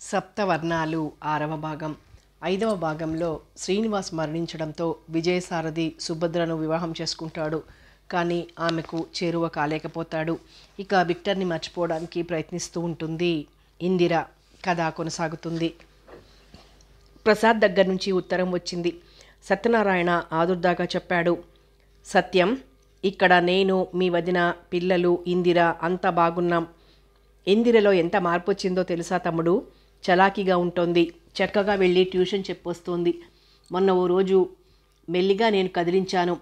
సప్తవర్ణాలు 6వ భాగం. 5వ భాగంలో శ్రీనివాస్ మరణించడంతో విజయసారథి సుభద్రను వివాహం చేసుకుంటాడు. కానీ ఆమెకు చేరువ కాలేకపోతాడు. ఇక విక్టర్ని మర్చిపోవడానికి ప్రయత్నిస్తూ ఉంటుంది ఇందిర. కథ కొనసాగుతుంది. ప్రసాద్ దగ్గర నుంచి ఉత్తరం వచ్చింది. సత్యనారాయణ ఆదుర్దాగా చెప్పాడు. సత్యం, ఇక్కడ నేను, మీ వదిన, పిల్లలు, ఇందిర అంతా బాగున్నాం. ఇందిరలో ఎంత మార్పు వచ్చిందో తెలుసా తమ్ముడు? చలాకీగా ఉంటుంది. చక్కగా వెళ్ళి ట్యూషన్ చెప్పొస్తోంది. మొన్న ఓ రోజు మెల్లిగా నేను కదిలించాను.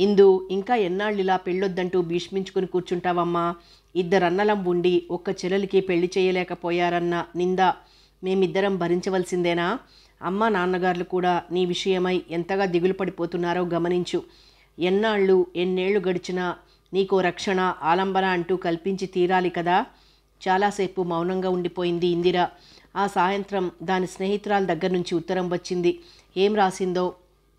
ఇందు, ఇంకా ఎన్నాళ్ళిలా పెళ్ళొద్దంటూ భీష్మించుకుని కూర్చుంటావమ్మా? ఇద్దరన్నలం ఉండి ఒక్క చెల్లెలికి పెళ్లి చేయలేకపోయారన్న నింద మేమిద్దరం భరించవలసిందేనా? అమ్మ నాన్నగారులు కూడా నీ విషయమై ఎంతగా దిగులు పడిపోతున్నారో గమనించు. ఎన్నేళ్లు గడిచినా నీకో రక్షణ, ఆలంబన అంటూ కల్పించి తీరాలి కదా. చాలాసేపు మౌనంగా ఉండిపోయింది ఇందిర. ఆ సాయంత్రం దాని స్నేహితురాల దగ్గర నుంచి ఉత్తరం వచ్చింది. ఏం రాసిందో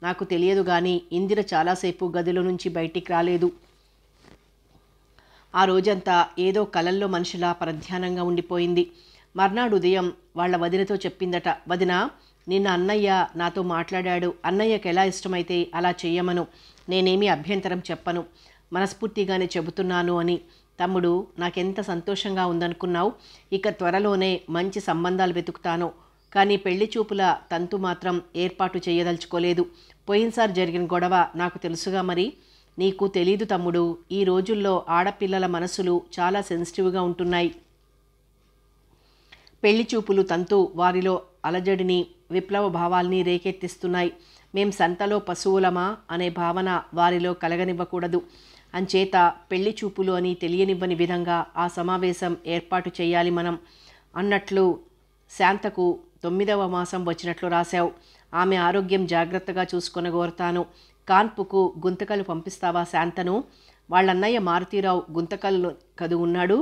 నాకు తెలియదు కానీ ఇందిర చాలాసేపు గదిలో నుంచి బయటికి రాలేదు. ఆ రోజంతా ఏదో కలల్లో మనిషిలా పరధ్యానంగా ఉండిపోయింది. మర్నాడు ఉదయం వాళ్ళ వదినతో చెప్పిందట. వదిన, నిన్న అన్నయ్య నాతో మాట్లాడాడు. అన్నయ్యకి ఎలా ఇష్టమైతే అలా చెయ్యమను. నేనేమీ అభ్యంతరం చెప్పను. మనస్ఫూర్తిగానే చెబుతున్నాను అని. తమ్ముడు, నాకెంత సంతోషంగా ఉందనుకున్నావు. ఇక త్వరలోనే మంచి సంబంధాలు వెతుకుతాను. కానీ పెళ్లి చూపుల తంతు మాత్రం ఏర్పాటు చేయదలుచుకోలేదు. పోయినసారి జరిగిన గొడవ నాకు తెలుసుగా. మరి నీకు తెలీదు తమ్ముడు, ఈ రోజుల్లో ఆడపిల్లల మనసులు చాలా సెన్సిటివ్గా ఉంటున్నాయి. పెళ్లి చూపులు తంతు వారిలో అలజడిని, విప్లవ భావాల్ని రేకెత్తిస్తున్నాయి. మేం సంతలో పశువులమా అనే భావన వారిలో కలగనివ్వకూడదు. అంచేత పెళ్లి చూపులు అని తెలియనివ్వని విధంగా ఆ సమావేశం ఏర్పాటు చేయాలి మనం. అన్నట్లు శాంతకు 9వ మాసం వచ్చినట్లు రాశావు. ఆమె ఆరోగ్యం జాగ్రత్తగా చూసుకొనగోరతాను. కాన్పుకు గుంతకలు పంపిస్తావా శాంతను? వాళ్ళన్నయ్య మారుతీరావు గుంతకలు కదు ఉన్నాడు.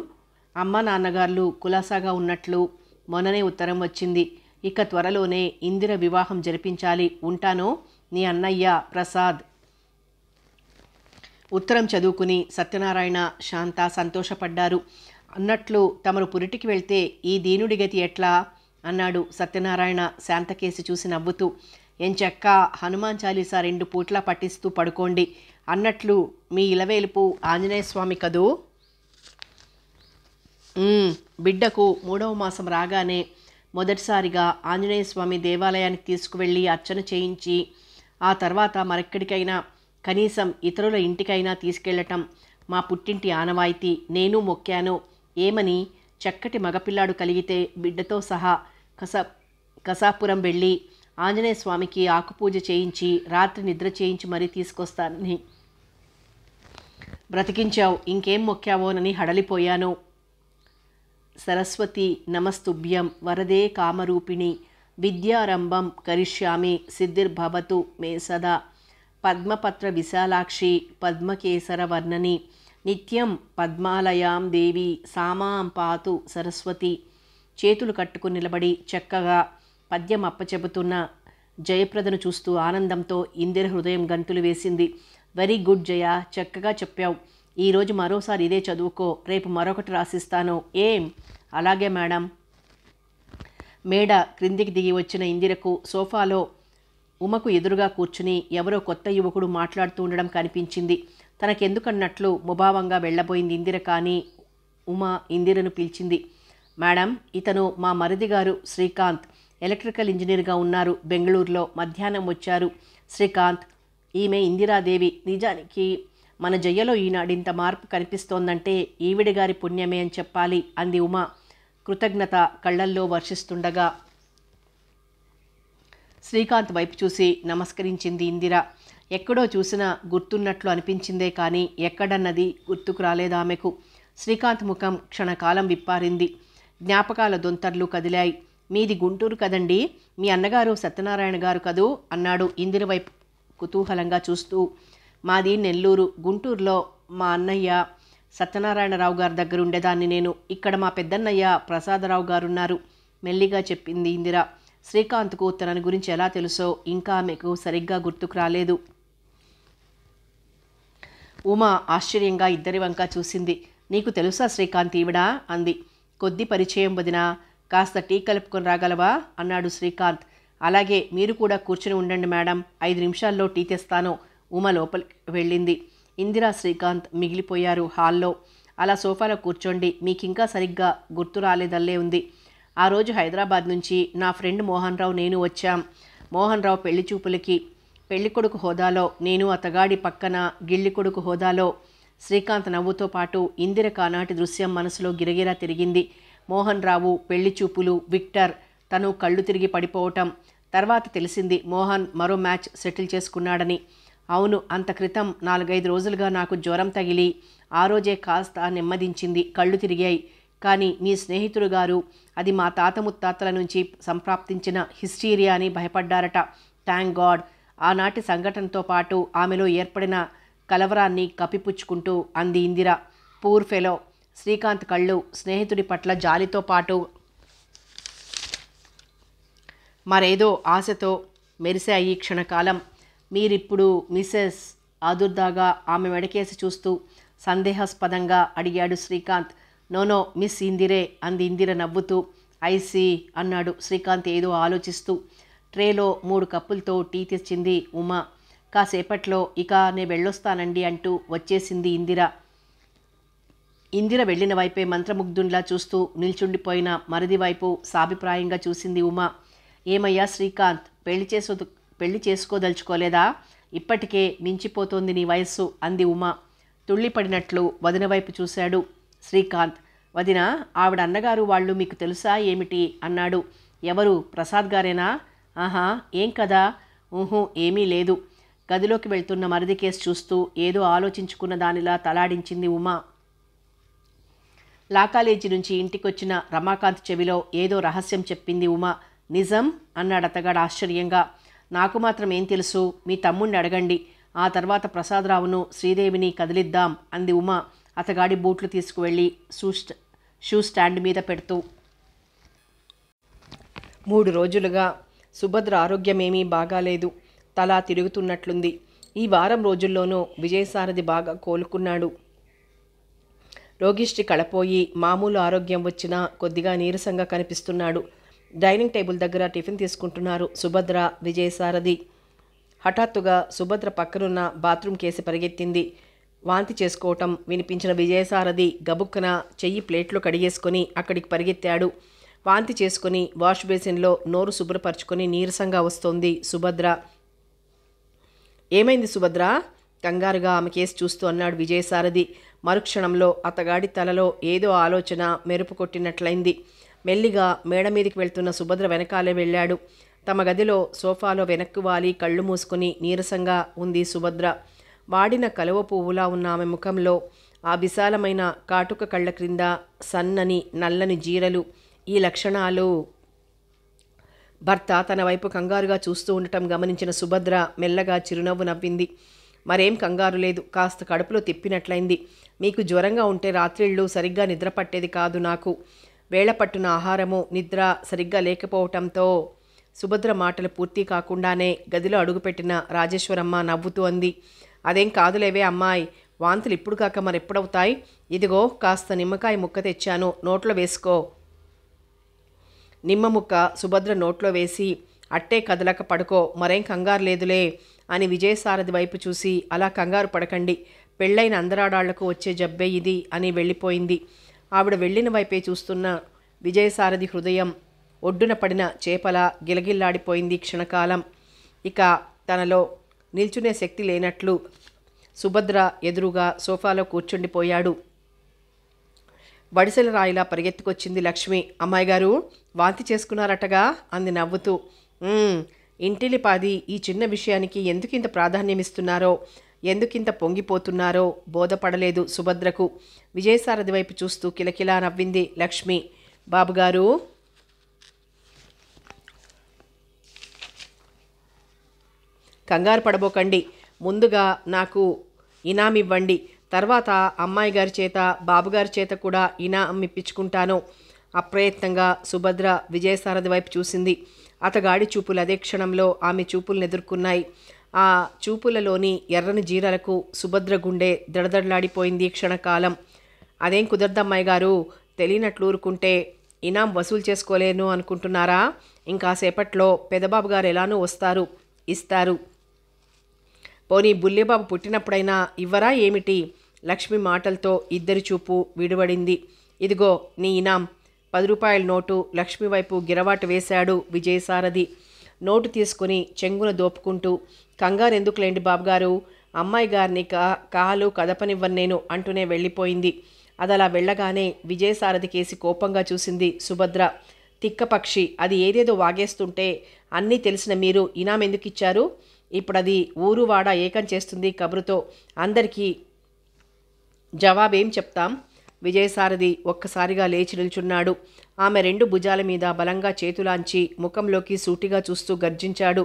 అమ్మ నాన్నగారులు కులాసాగా ఉన్నట్లు మొన్ననే ఉత్తరం వచ్చింది. ఇక త్వరలోనే ఇందిర వివాహం జరిపించాలి. ఉంటాను, నీ అన్నయ్య ప్రసాద్. ఉత్తరం చదువుకుని సత్యనారాయణ, శాంత సంతోషపడ్డారు. అన్నట్లు తమరు పురిటికి వెళ్తే ఈ దీనుడి గతి ఎట్లా అన్నాడు సత్యనారాయణ శాంతకేసి చూసి నవ్వుతూ. ఎంచక్క హనుమాన్ చాలీసా 2 పూట్లా పట్టిస్తూ పడుకోండి. అన్నట్లు మీ ఇలవేలుపు ఆంజనేయస్వామి కదూ? బిడ్డకు 3వ మాసం రాగానే మొదటిసారిగా ఆంజనేయస్వామి దేవాలయానికి తీసుకువెళ్ళి అర్చన చేయించి ఆ తర్వాత మరెక్కడికైనా, కనీసం ఇతరుల ఇంటికైనా తీసుకెళ్లటం మా పుట్టింటి ఆనవాయితీ. నేను మొక్కాను. ఏమని? చక్కటి మగపిల్లాడు కలిగితే బిడ్డతో సహా కసాపురం వెళ్ళి ఆంజనేయ స్వామికి ఆకుపూజ చేయించి రాత్రి నిద్ర చేయించి మరీ తీసుకొస్తానని. బ్రతికించావు. ఇంకేం మొక్కావోనని హడలిపోయాను. సరస్వతి నమస్తుభ్యం వరదే కామరూపిణి విద్యారంభం కరిష్యామి సిద్ధిర్భవతు మే సదా పద్మపత్ర విశాలాక్షి పద్మకేసర వర్ణని నిత్యం పద్మాలయాం దేవి సామాం పాతు సరస్వతి. చేతులు కట్టుకుని నిలబడి చక్కగా పద్యం అప్పచెబుతున్న జయప్రదను చూస్తూ ఆనందంతో ఇందిర హృదయం గంతులు వేసింది. వెరీ గుడ్ జయ, చక్కగా చెప్పావు. ఈరోజు మరోసారి ఇదే చదువుకో. రేపు మరొకటి రాసిస్తాను. ఏం? అలాగే మేడం. మేడ క్రిందికి దిగి వచ్చిన ఇందిరకు సోఫాలో ఉమకు ఎదురుగా కూర్చుని ఎవరో కొత్త యువకుడు మాట్లాడుతూ ఉండడం కనిపించింది. తనకెందుకన్నట్లు ముభావంగా వెళ్ళబోయింది ఇందిర. కానీ ఉమ ఇందిరను పిలిచింది. మేడం, ఇతను మా మరిది గారు శ్రీకాంత్. ఎలక్ట్రికల్ ఇంజనీర్గా ఉన్నారు బెంగళూరులో. మధ్యాహ్నం వచ్చారు. శ్రీకాంత్, ఈమె ఇందిరాదేవి. నిజానికి మన జయ్యలో ఈనాడింత మార్పు కనిపిస్తోందంటే ఈవిడి గారి పుణ్యమే అని చెప్పాలి అంది ఉమ కృతజ్ఞత కళ్ళల్లో వర్షిస్తుండగా. శ్రీకాంత్ వైపు చూసి నమస్కరించింది ఇందిర. ఎక్కడో చూసినా గుర్తున్నట్లు అనిపించిందే కానీ ఎక్కడన్నది గుర్తుకు రాలేదామెకు. శ్రీకాంత్ ముఖం క్షణకాలం విప్పారింది. జ్ఞాపకాల దొంతర్లు కదిలాయి. మీది గుంటూరు కదండి? మీ అన్నగారు సత్యనారాయణ గారు కదూ అన్నాడు ఇందిర వైపు కుతూహలంగా చూస్తూ. మాది నెల్లూరు. గుంటూరులో మా అన్నయ్య సత్యనారాయణరావు గారి దగ్గర ఉండేదాన్ని నేను. ఇక్కడ మా పెద్దన్నయ్య ప్రసాదరావు గారున్నారు మెల్లిగా చెప్పింది ఇందిర. శ్రీకాంత్కు తనని గురించి ఎలా తెలుసో ఇంకా ఆమెకు సరిగ్గా గుర్తుకు రాలేదు. ఉమ ఆశ్చర్యంగా ఇద్దరి వంక చూసింది. నీకు తెలుసా శ్రీకాంత్ ఈవిడా అంది. కొద్ది పరిచయం వదినా. కాస్త టీ కలుపుకొని రాగలవా అన్నాడు శ్రీకాంత్. అలాగే, మీరు కూడా కూర్చుని ఉండండి మేడం, 5 నిమిషాల్లో టీ తెస్తాను. ఉమ లోపలికి వెళ్ళింది. ఇందిరా, శ్రీకాంత్ మిగిలిపోయారు హాల్లో. అలా సోఫాలో కూర్చోండి, మీకింకా సరిగ్గా గుర్తు రాలేదల్లే ఉంది. ఆ రోజు హైదరాబాద్ నుంచి నా ఫ్రెండ్ మోహన్ రావు నేను వచ్చాం. మోహన్ రావు పెళ్లి చూపులకి. పెళ్లికొడుకు హోదాలో నేను, అతగాడి పక్కన గిళ్ళికొడుకు హోదాలో. శ్రీకాంత్ నవ్వుతో పాటు ఇందిర కానాటి దృశ్యం మనసులో గిరగిరా తిరిగింది. మోహన్ రావు, పెళ్లి చూపులు, విక్టర్, తను కళ్ళు తిరిగి పడిపోవటం. తర్వాత తెలిసింది మోహన్ మరో మ్యాచ్ సెటిల్ చేసుకున్నాడని. అవును, అంత క్రితం 4-5 రోజులుగా నాకు జ్వరం తగిలి ఆ రోజే కాస్త నెమ్మదించింది, కళ్ళు తిరిగాయి. కానీ మీ స్నేహితుడు గారు అది మా తాత ముత్తాతల నుంచి సంప్రాప్తించిన హిస్టీరియా అని భయపడ్డారట. Thank God. ఆనాటి సంఘటనతో పాటు ఆమెలో ఏర్పడిన కలవరాన్ని కప్పిపుచ్చుకుంటూ అంది ఇందిర. Poor fellow. శ్రీకాంత్ కళ్ళు స్నేహితుడి పట్ల జాలితో పాటు మరేదో ఆశతో మెరిశాయి క్షణకాలం. మీరిప్పుడు మిసెస్ ఆదుర్దాగా ఆమె వెడకేసి చూస్తూ సందేహాస్పదంగా అడిగాడు శ్రీకాంత్. నోనో, మిస్ ఇందిరే అంది ఇందిర నవ్వుతూ. ఐసీ అన్నాడు శ్రీకాంత్ ఏదో ఆలోచిస్తూ. ట్రేలో 3 కప్పులతో టీ తెచ్చింది ఉమ. కాసేపట్లో ఇక నే వెళ్ళొస్తానండి అంటూ వచ్చేసింది ఇందిర. ఇందిర వెళ్ళిన వైపే మంత్రముగ్ధునిలా చూస్తూ నిల్చుండిపోయిన మరిది వైపు సాభిప్రాయంగా చూసింది ఉమ. ఏమయ్యా శ్రీకాంత్, పెళ్లి చేసుకోదలుచుకోలేదా? ఇప్పటికే మించిపోతోంది నీ వయస్సు అంది ఉమ. తుళ్ళిపడినట్లు వదిన వైపు చూశాడు శ్రీకాంత్. వదిన, ఆవిడ అన్నగారు వాళ్ళు మీకు తెలుసా ఏమిటి అన్నాడు. ఎవరు? ప్రసాద్ గారేనా? ఆహా, ఏం కదా? ఊహూ, ఏమీ లేదు. గదిలోకి వెళ్తున్న మరిది కేసు చూస్తూ ఏదో ఆలోచించుకున్న దానిలా తలాడించింది ఉమ. లా కాలేజీ నుంచి ఇంటికొచ్చిన రమాకాంత్ చెవిలో ఏదో రహస్యం చెప్పింది ఉమ. నిజం అన్నాడు అతగాడు ఆశ్చర్యంగా. నాకు మాత్రం ఏం తెలుసు, మీ తమ్ముణ్ణి అడగండి. ఆ తర్వాత ప్రసాదరావును శ్రీదేవిని కదిలిద్దాం అంది ఉమ అతగాడి బూట్లు తీసుకువెళ్ళి షూ స్టాండ్ మీద పెడుతూ. 3 రోజులుగా సుభద్ర ఆరోగ్యమేమీ బాగాలేదు. తల తిరుగుతున్నట్లుంది. ఈ వారం రోజుల్లోనూ విజయసారథి బాగా కోలుకున్నాడు. రోగిష్టి కళపోయి మామూలు ఆరోగ్యం వచ్చినా కొద్దిగా నీరసంగా కనిపిస్తున్నాడు. డైనింగ్ టేబుల్ దగ్గర టిఫిన్ తీసుకుంటున్నారు సుభద్ర, విజయసారథి. హఠాత్తుగా సుభద్ర పక్కనున్న బాత్రూమ్ కేసి పరిగెత్తింది. వాంతి చేసుకోవటం వినిపించిన విజయసారథి గబుక్కన చెయ్యి ప్లేట్లో కడిగేసుకొని అక్కడికి పరిగెత్తాడు. వాంతి చేసుకుని వాష్ బేసిన్లో నోరు శుభ్రపరుచుకొని నీరసంగా వస్తోంది సుభద్ర. ఏమైంది సుభద్ర? కంగారుగా ఆమె కేసు చూస్తూ అన్నాడు విజయసారథి. మరుక్షణంలో అతగాడి తలలో ఏదో ఆలోచన మెరుపు కొట్టినట్లయింది. మెల్లిగా మేడ మీదికి వెళ్తున్న సుభద్ర వెనకాలే వెళ్ళాడు. తమ గదిలో సోఫాలో వెనక్కు వాలి కళ్ళు మూసుకుని నీరసంగా ఉంది సుభద్ర. వాడిన కలువ పువ్వులా ఉన్న ఆమె ముఖంలో ఆ విశాలమైన కాటుక కళ్ళ క్రింద సన్నని నల్లని జీరలు. ఈ లక్షణాలు. భర్త తన వైపు కంగారుగా చూస్తూ ఉండటం గమనించిన సుభద్ర మెల్లగా చిరునవ్వు నవ్వింది. మరేం కంగారు లేదు, కాస్త కడుపులో తిప్పినట్లయింది. మీకు జ్వరంగా ఉంటే రాత్రిళ్ళు సరిగ్గా నిద్ర పట్టేది కాదు నాకు. వేళ పట్టున ఆహారము నిద్ర సరిగ్గా లేకపోవటంతో. సుభద్ర మాటలు పూర్తి కాకుండానే గదిలో అడుగుపెట్టిన రాజేశ్వరమ్మ నవ్వుతూ అంది. అదేం కాదులేవే అమ్మాయి, వాంతులు ఇప్పుడు కాక మరెప్పుడవుతాయి? ఇదిగో కాస్త నిమ్మకాయ ముక్క తెచ్చాను, నోట్లో వేసుకో. నిమ్మ ముక్క సుభద్ర నోట్లో వేసి అట్టే కదలక పడుకో, మరేం కంగారు లేదులే అని విజయసారథి వైపు చూసి అలా కంగారు పడకండి, పెళ్ళైన అందరాడాళ్లకు వచ్చే జబ్బే ఇది అని వెళ్ళిపోయింది. ఆవిడ వెళ్ళిన వైపే చూస్తున్న విజయసారథి హృదయం ఒడ్డున పడిన చేపలా గిలగిల్లాడిపోయింది క్షణకాలం. ఇక తనలో నిల్చునే శక్తి లేనట్లు సుభద్ర ఎదురుగా సోఫాలో కూర్చుండిపోయాడు. వడిసెల రాయిలా పరిగెత్తుకొచ్చింది లక్ష్మి. అమ్మాయి గారు వాంతి చేసుకున్నారటగా అంది నవ్వుతూ. ఇంటిలిపాది ఈ చిన్న విషయానికి ఎందుకింత ప్రాధాన్యమిస్తున్నారో, ఎందుకింత పొంగిపోతున్నారో బోధపడలేదు సుభద్రకు. విజయసారథి వైపు చూస్తూ కిలకిలా నవ్వింది లక్ష్మి. బాబుగారు, కంగారు పడబోకండి, ముందుగా నాకు ఇనాం ఇవ్వండి, తర్వాత అమ్మాయి గారి చేత బాబుగారి చేత కూడా ఇనాం ఇప్పించుకుంటాను. అప్రయత్నంగా సుభద్ర విజయసారథి వైపు చూసింది. అతగాడి చూపులు అదే క్షణంలో ఆమె చూపులను ఎదుర్కొన్నాయి. ఆ చూపులలోని ఎర్రని జీరలకు సుభద్ర గుండె దడదడలాడిపోయింది క్షణకాలం. అదేం కుదరదమ్మాయి గారు, తెలియనట్లు ఊరుకుంటే ఇనాం వసూలు చేసుకోలేను అనుకుంటున్నారా? ఇంకాసేపట్లో పెదబాబు గారు ఎలానూ వస్తారు, ఇస్తారు. పోనీ బుల్లిబాబు పుట్టినప్పుడైనా ఇవ్వరా ఏమిటి? లక్ష్మి మాటలతో ఇద్దరి చూపు విడివడింది. ఇదిగో నీ ఇనాం. 10 రూపాయల నోటు లక్ష్మి వైపు గిరవాటు వేశాడు విజయసారథి. నోటు తీసుకుని చెంగున దోపుకుంటూ, కంగారెందుకులేండి బాబుగారు, అమ్మాయి గారిని కాలు కదపనివ్వను నేను అంటూనే వెళ్ళిపోయింది. అదలా వెళ్ళగానే విజయసారథి కేసి కోపంగా చూసింది సుభద్ర. తిక్కపక్షి, అది ఏదేదో వాగేస్తుంటే అన్నీ తెలిసిన మీరు ఇనాం ఎందుకు ఇచ్చారు? ఇప్పుడది ఊరు వాడ ఏకం చేస్తుంది కబురుతో. అందరికీ జవాబేం చెప్తాం? విజయసారథి ఒక్కసారిగా లేచి నిల్చున్నాడు. ఆమె 2 భుజాల మీద బలంగా చేతులాంచి ముఖంలోకి సూటిగా చూస్తూ గర్జించాడు.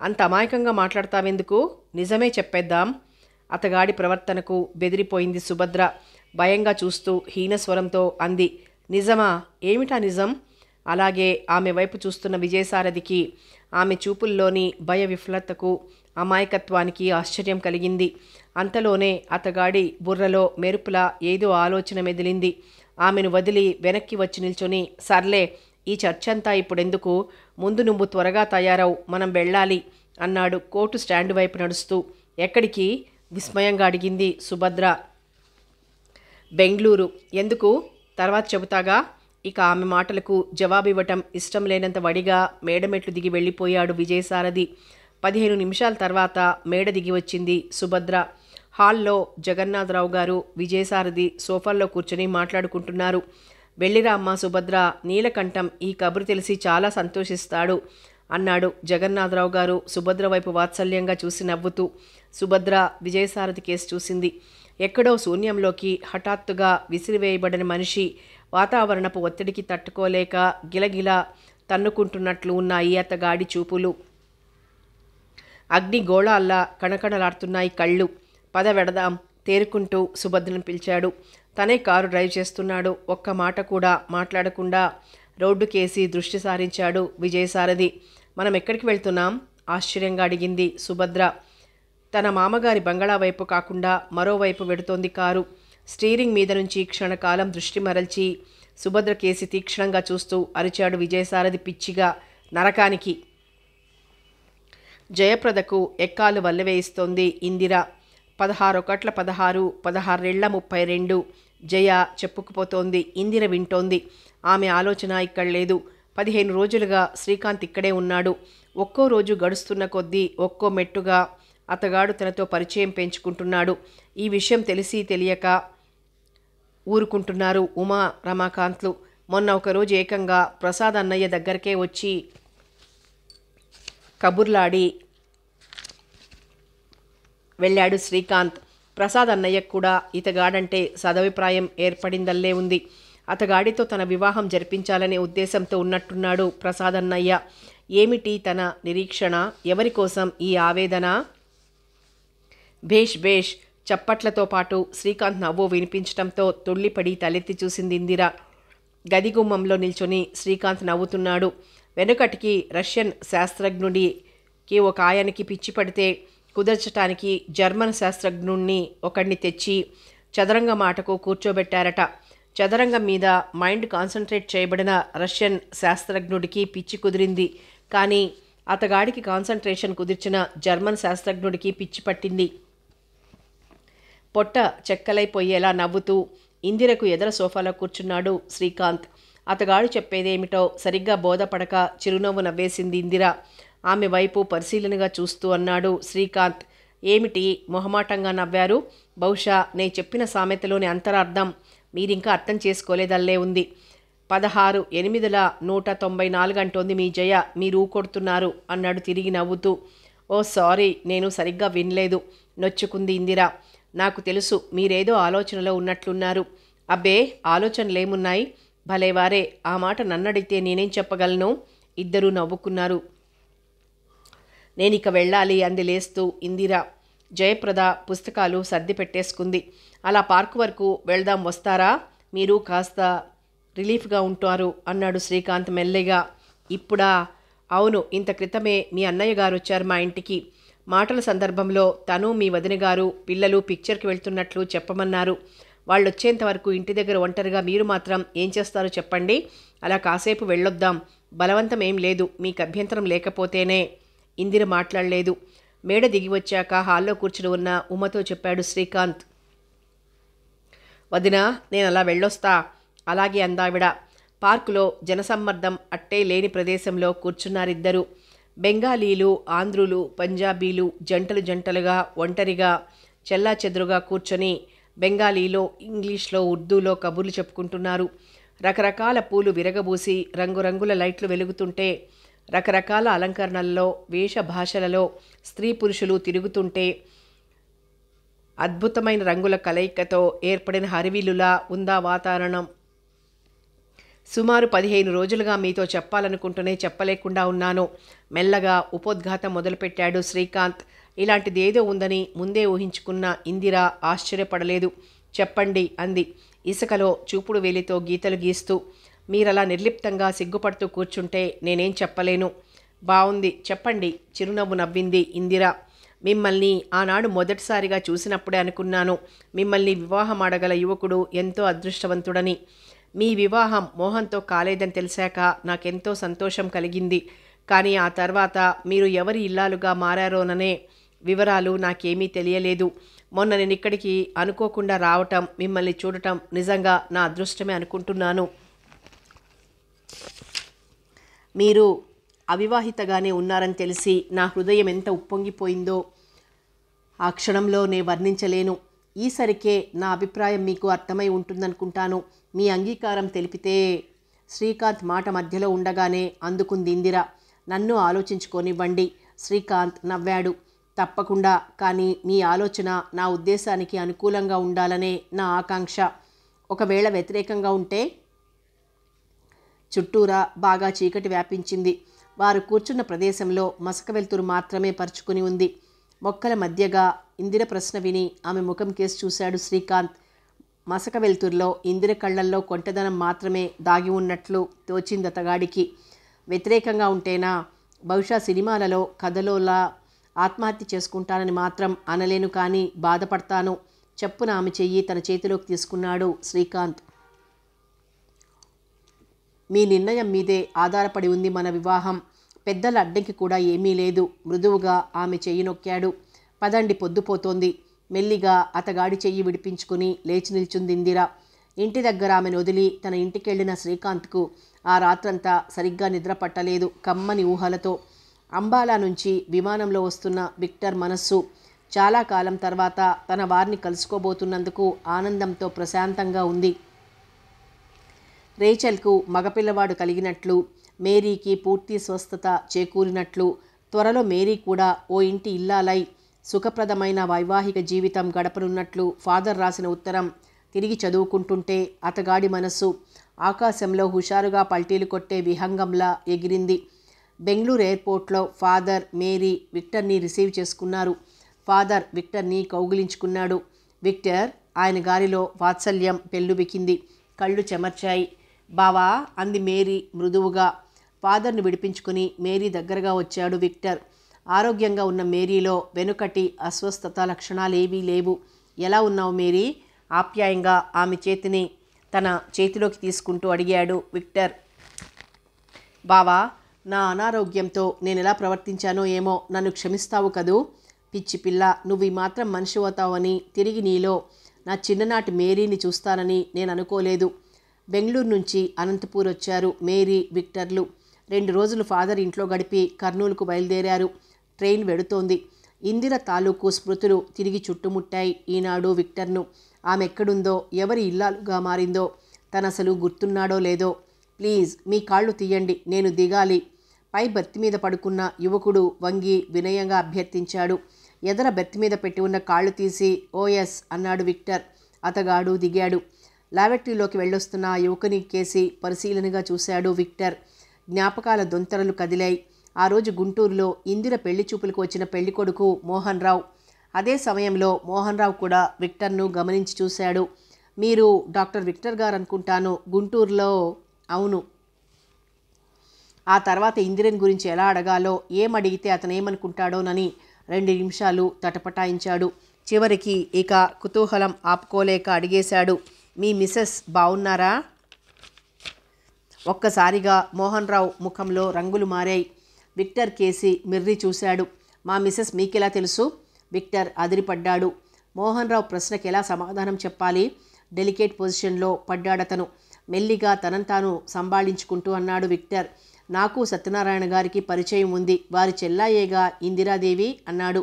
అంత అమాయకంగా మాట్లాడతావెందుకు? నిజమే చెప్పేద్దాం. అతగాడి ప్రవర్తనకు బెదిరిపోయింది సుభద్ర. భయంగా చూస్తూ హీనస్వరంతో అంది. నిజమా? ఏమిటా నిజం? అలాగే ఆమె వైపు చూస్తున్న విజయసారథికి ఆమె చూపుల్లోని భయ విఫలతకు, అమాయకత్వానికి ఆశ్చర్యం కలిగింది. అంతలోనే అతగాడి బుర్రలో మెరుపులా ఏదో ఆలోచన మెదిలింది. ఆమెను వదిలి వెనక్కి వచ్చి నిల్చొని, సర్లే ఈ చర్చంతా ఇప్పుడెందుకు, ముందు నువ్వు త్వరగా తయారవు, మనం వెళ్ళాలి అన్నాడు కోర్టు స్టాండ్ వైపు నడుస్తూ. ఎక్కడికి? విస్మయంగా అడిగింది సుభద్ర. బెంగళూరు. ఎందుకు? తర్వాత చెబుతాగా. ఇక ఆమె మాటలకు జవాబివ్వటం ఇష్టం లేనంత వడిగా మేడమెట్లు దిగి వెళ్ళిపోయాడు విజయసారథి. 15 నిమిషాల తర్వాత మేడ దిగి వచ్చింది సుభద్ర. హాల్లో జగన్నాథరావు గారు, విజయసారథి సోఫాల్లో కూర్చొని మాట్లాడుకుంటున్నారు. వెళ్ళిరా అమ్మా సుభద్ర, నీలకంఠం ఈ కబురు తెలిసి చాలా సంతోషిస్తాడు అన్నాడు జగన్నాథరావు గారు సుభద్ర వైపు వాత్సల్యంగా చూసి నవ్వుతూ. సుభద్ర విజయసారథి కేసు చూసింది. ఎక్కడో శూన్యంలోకి హఠాత్తుగా విసిరివేయబడిన మనిషి వాతావరణపు ఒత్తిడికి తట్టుకోలేక గిలగిలా తన్నుకుంటున్నట్లు ఉన్నాయి అతగాడి చూపులు. అగ్ని గోళాల్లా కణకణలాడుతున్నాయి కళ్ళు. పద వెడదాం తేరుకుంటూ సుభద్రను పిలిచాడు. తనే కారు డ్రైవ్ చేస్తున్నాడు. ఒక్క మాట కూడా మాట్లాడకుండా రోడ్డుకేసి దృష్టి సారించాడు విజయసారథి. మనం ఎక్కడికి వెళ్తున్నాం? ఆశ్చర్యంగా అడిగింది సుభద్ర. తన మామగారి బంగళా వైపు కాకుండా మరోవైపు వెడుతోంది కారు. స్టీరింగ్ మీద నుంచి క్షణకాలం దృష్టి మరల్చి సుభద్ర కేసి తీక్షణంగా చూస్తూ అరిచాడు విజయసారథి పిచ్చిగా, నరకానికి. జయప్రదకు ఎక్కాలు వల్లవేయిస్తోంది ఇందిర. 16 32 జయ చెప్పుకుపోతోంది. ఇందిర వింటోంది. ఆమె ఆలోచన ఇక్కడ లేదు. 15 రోజులుగా శ్రీకాంత్ ఇక్కడే ఉన్నాడు. ఒక్కో రోజు గడుస్తున్న కొద్దీ ఒక్కో మెట్టుగా అతగాడు తనతో పరిచయం పెంచుకుంటున్నాడు. ఈ విషయం తెలిసి తెలియక ఊరుకుంటున్నారు ఉమా రమాకాంత్లు. మొన్న ఒకరోజు ఏకంగా ప్రసాద్ అన్నయ్య దగ్గరకే వచ్చి కబుర్లాడి వెళ్ళాడు శ్రీకాంత్. ప్రసాద్ అన్నయ్యకు కూడా ఇతగాడంటే సదభిప్రాయం ఏర్పడిందల్లే ఉంది. అతగాడితో తన వివాహం జరిపించాలనే ఉద్దేశంతో ఉన్నట్టున్నాడు ప్రసాద్ అన్నయ్య. ఏమిటి తన నిరీక్షణ? ఎవరి కోసం ఈ ఆవేదన? భేష్ భేష్ చప్పట్లతో పాటు శ్రీకాంత్ నవ్వు వినిపించడంతో తుళ్ళిపడి తలెత్తి చూసింది ఇందిర. గదిగుమ్మంలో నిల్చొని శ్రీకాంత్ నవ్వుతున్నాడు. వెనుకటికి రష్యన్ శాస్త్రజ్ఞుడికి ఒక ఆయనకి పిచ్చి పడితే కుదర్చటానికి జర్మన్ శాస్త్రజ్ఞుణ్ణి ఒకడిని తెచ్చి చదరంగ మాటకు కూర్చోబెట్టారట. చదరంగం మీద మైండ్ కాన్సన్ట్రేట్ చేయబడిన రష్యన్ శాస్త్రజ్ఞుడికి పిచ్చి కుదిరింది. కానీ అతగాడికి కాన్సన్ట్రేషన్ కుదిర్చిన జర్మన్ శాస్త్రజ్ఞుడికి పిచ్చి పట్టింది. పొట్ట చెక్కలైపోయేలా నవ్వుతూ ఇందిరకు ఎదర సోఫాలో కూర్చున్నాడు శ్రీకాంత్. అతగాడు చెప్పేదేమిటో సరిగ్గా బోధపడక చిరునవ్వు నవ్వేసింది ఇందిర. ఆమె వైపు పరిశీలనగా చూస్తూ అన్నాడు శ్రీకాంత్. ఏమిటి మొహమాటంగా నవ్వారు? బహుశా నే చెప్పిన సామెతలోని అంతరార్థం మీరింకా అర్థం చేసుకోలేదల్లే ఉంది. 16/8/194 అంటోంది మీ జయ. మీరు ఊకొడుతున్నారు అన్నాడు తిరిగి నవ్వుతూ. ఓ సారీ, నేను సరిగ్గా వినలేదు నొచ్చుకుంది ఇందిర. నాకు తెలుసు మీరేదో ఆలోచనలో ఉన్నట్లున్నారు. అబ్బే, ఆలోచనలేమున్నాయి? భలేవారే, ఆ మాట నన్నడిగితే నేనేం చెప్పగలను? ఇద్దరూ నవ్వుకున్నారు. నేనిక వెళ్ళాలి అంది లేస్తూ ఇందిర. జయప్రద పుస్తకాలు సర్ది పెట్టేసుకుంది. అలా పార్కు వరకు వెళ్దాం, వస్తారా? మీరు కాస్త రిలీఫ్గా ఉంటారు అన్నాడు శ్రీకాంత్ మెల్లిగా. ఇప్పుడా? అవును, ఇంత క్రితమే మీ అన్నయ్య గారు వచ్చారు మా ఇంటికి. మాటల సందర్భంలో తను మీ వదిన గారు పిల్లలు పిక్చర్కి వెళ్తున్నట్లు చెప్పమన్నారు. వాళ్ళు వచ్చేంత వరకు ఇంటి దగ్గర ఒంటరిగా మీరు మాత్రం ఏం చేస్తారో చెప్పండి. అలా కాసేపు వెళ్ళొద్దాం. బలవంతం ఏం లేదు. మీకు అభ్యంతరం లేకపోతేనే. ఇందిర మాట్లాడలేదు. మేడ దిగి వచ్చాక హాల్లో కూర్చుని ఉన్న ఉమతో చెప్పాడు శ్రీకాంత్. వదినా, నేను అలా వెళ్ళొస్తా. అలాగే అందావిడ. పార్కులో జనసమ్మర్దం అట్టే లేని ప్రదేశంలో కూర్చున్నారిద్దరు. బెంగాలీలు, ఆంధ్రులు, పంజాబీలు జంటలు జంటలుగా ఒంటరిగా చెల్లాచెదురుగా కూర్చొని బెంగాలీలో, ఇంగ్లీష్లో, ఉర్దూలో కబుర్లు చెప్పుకుంటున్నారు. రకరకాల పూలు విరగబూసి రంగురంగుల లైట్లు వెలుగుతుంటే, రకరకాల అలంకరణల్లో, వేషభాషలలో స్త్రీ పురుషులు తిరుగుతుంటే, అద్భుతమైన రంగుల కలయికతో ఏర్పడిన హరివిల్లులా ఉందా వాతావరణం. సుమారు 15 రోజులుగా మీతో చెప్పాలనుకుంటూనే చెప్పలేకుండా ఉన్నాను. మెల్లగా ఉపోద్ఘాతం మొదలుపెట్టాడు శ్రీకాంత్. ఇలాంటిదేదో ఉందని ముందే ఊహించుకున్న ఇందిర ఆశ్చర్యపడలేదు. చెప్పండి అంది ఇసుకలో చూపుడు వేలితో గీతలు గీస్తూ. మీరలా నిర్లిప్తంగా సిగ్గుపడుతూ కూర్చుంటే నేనేం చెప్పలేను. బావుంది, చెప్పండి, చిరునవ్వు నవ్వింది ఇందిర. మిమ్మల్ని ఆనాడు మొదటిసారిగా చూసినప్పుడే అనుకున్నాను మిమ్మల్ని వివాహం ఆడగల యువకుడు ఎంతో అదృష్టవంతుడని. మీ వివాహం మోహన్తో కాలేదని తెలిసాక నాకెంతో సంతోషం కలిగింది. కానీ ఆ తర్వాత మీరు ఎవరి ఇల్లాలుగా మారారోననే వివరాలు నాకేమీ తెలియలేదు. మొన్న నేను ఇక్కడికి అనుకోకుండా రావటం, మిమ్మల్ని చూడటం నిజంగా నా అదృష్టమే అనుకుంటున్నాను. మీరు అవివాహితగానే ఉన్నారని తెలిసి నా హృదయం ఎంత ఉప్పొంగిపోయిందో ఆ క్షణంలో నే వర్ణించలేను. ఈసరికే నా అభిప్రాయం మీకు అర్థమై ఉంటుందనుకుంటాను. మీ అంగీకారం తెలిపితే. శ్రీకాంత్ మాట మధ్యలో ఉండగానే అందుకుంది ఇందిర. నన్ను ఆలోచించుకోనివ్వండి. శ్రీకాంత్ నవ్వాడు. తప్పకుండా, కానీ మీ ఆలోచన నా ఉద్దేశానికి అనుకూలంగా ఉండాలనే నా ఆకాంక్ష. ఒకవేళ వ్యతిరేకంగా ఉంటే? చుట్టూరా బాగా చీకటి వ్యాపించింది. వారు కూర్చున్న ప్రదేశంలో మసక వెలుతురు మాత్రమే పరుచుకుని ఉంది. మొక్కల మధ్యగా ఇందిర ప్రశ్న విని ఆమె ముఖం కేసి చూశాడు శ్రీకాంత్. మసక వెలుతురులో ఇందిర కళ్ళల్లో కొంటెదనం మాత్రమే దాగి ఉన్నట్లు తోచిందతగాడికి. వ్యతిరేకంగా ఉంటేనా? బహుశా సినిమాలలో కథలోలా ఆత్మహత్య చేసుకుంటానని మాత్రం అనలేను, కానీ బాధపడతాను. చెప్పున ఆమె చెయ్యి తన చేతిలోకి తీసుకున్నాడు శ్రీకాంత్. మీ నిర్ణయం మీదే ఆధారపడి ఉంది మన వివాహం. పెద్దల అడ్డంకి కూడా ఏమీ లేదు. మృదువుగా ఆమె చెయ్యి నొక్కాడు. పదండి, పొద్దుపోతోంది. మెల్లిగా అతగాడి చెయ్యి విడిపించుకుని లేచి నిల్చుంది ఇందిర. ఇంటి దగ్గర ఆమెను వదిలి తన ఇంటికెళ్లిన శ్రీకాంత్కు ఆ రాత్రంతా సరిగ్గా నిద్ర పట్టలేదు. కమ్మని ఊహలతో. అంబాలా నుంచి విమానంలో వస్తున్న విక్టర్ మనస్సు చాలా కాలం తర్వాత తన వారిని కలుసుకోబోతున్నందుకు ఆనందంతో ప్రశాంతంగా ఉంది. రేచల్కు మగపిల్లవాడు కలిగినట్లు, మేరీకి పూర్తి స్వస్థత చేకూరినట్లు, త్వరలో మేరీ కూడా ఓ ఇంటి ఇల్లాలై సుఖప్రదమైన వైవాహిక జీవితం గడపనున్నట్లు ఫాదర్ రాసిన ఉత్తరం తిరిగి చదువుకుంటుంటే అతగాడి మనస్సు ఆకాశంలో హుషారుగా పల్టీలు కొట్టే విహంగంలా ఎగిరింది. బెంగళూరు ఎయిర్పోర్ట్లో ఫాదర్, మేరీ విక్టర్ని రిసీవ్ చేసుకున్నారు. ఫాదర్ విక్టర్ని కౌగిలించుకున్నాడు. విక్టర్, ఆయన గారిలో వాత్సల్యం పెళ్ళుబికింది. కళ్ళు చెమర్చాయి. బావా అంది మేరీ మృదువుగా. ఫాదర్ను విడిపించుకుని మేరీ దగ్గరగా వచ్చాడు విక్టర్. ఆరోగ్యంగా ఉన్న మేరీలో వెనుకటి అస్వస్థత లక్షణాలేవీ లేవు. ఎలా ఉన్నావు మేరీ? ఆప్యాయంగా ఆమె చేతిని తన చేతిలోకి తీసుకుంటూ అడిగాడు విక్టర్. బావా, నా అనారోగ్యంతో నేనెలా ప్రవర్తించానో ఏమో, నన్ను క్షమిస్తావు కదూ? పిచ్చి పిల్ల, నువ్వు ఈ మాత్రం మనిషి అవుతావని, తిరిగి నీలో నా చిన్ననాటి మేరీని చూస్తానని నేను అనుకోలేదు. బెంగళూరు నుంచి అనంతపూర్ వచ్చారు మేరీ, విక్టర్లు. 2 రోజులు ఫాదర్ ఇంట్లో గడిపి కర్నూలుకు బయలుదేరారు. ట్రైన్ వెడుతోంది. ఇందిర తాలూకు స్మృతులు తిరిగి చుట్టుముట్టాయి ఈనాడు విక్టర్ను. ఆమె ఎక్కడుందో, ఎవరి ఇల్లాలుగా మారిందో, తనసలు గుర్తున్నాడో లేదో. ప్లీజ్ మీ కాళ్ళు తీయండి, నేను దిగాలి. పై బెర్త్ మీద పడుకున్న యువకుడు వంగి వినయంగా అభ్యర్థించాడు. ఎదర బెర్త్ మీద పెట్టి ఉన్న కాళ్ళు తీసి ఓఎస్ అన్నాడు విక్టర్. అతగాడు దిగాడు. లాబెటరీలోకి వెళ్ళొస్తున్న ఆ యువకుని కేసి పరిశీలనగా చూశాడు విక్టర్. జ్ఞాపకాల దొంతరలు కదిలాయి. ఆ రోజు గుంటూరులో ఇందిర పెళ్లి చూపులకు వచ్చిన పెళ్లికొడుకు మోహన్ రావు. అదే సమయంలో మోహన్ రావు కూడా విక్టర్ను గమనించి చూశాడు. మీరు డాక్టర్ విక్టర్ గారు అనుకుంటాను, గుంటూరులో. అవును. ఆ తర్వాత ఇందిరని గురించి ఎలా అడగాలో, ఏమడిగితే అతనేమనుకుంటాడోనని 2 నిమిషాలు తటపటాయించాడు. చివరికి ఇక కుతూహలం ఆపుకోలేక అడిగేశాడు, మీ మిసెస్ బావున్నారా? ఒక్కసారిగా మోహన్ రావు ముఖంలో రంగులు మారాయి. విక్టర్ కేసి మిర్రి చూశాడు. మా మిసెస్ మీకెలా తెలుసు? విక్టర్ అదిరిపడ్డాడు. మోహన్ రావు ప్రశ్నకి ఎలా సమాధానం చెప్పాలి? డెలికేట్ పొజిషన్లో పడ్డాడతను. మెల్లిగా తనను తాను సంభాళించుకుంటూ అన్నాడు విక్టర్, నాకు సత్యనారాయణ గారికి పరిచయం ఉంది, వారి చెల్లాయేగా ఇందిరాదేవి అన్నాడు.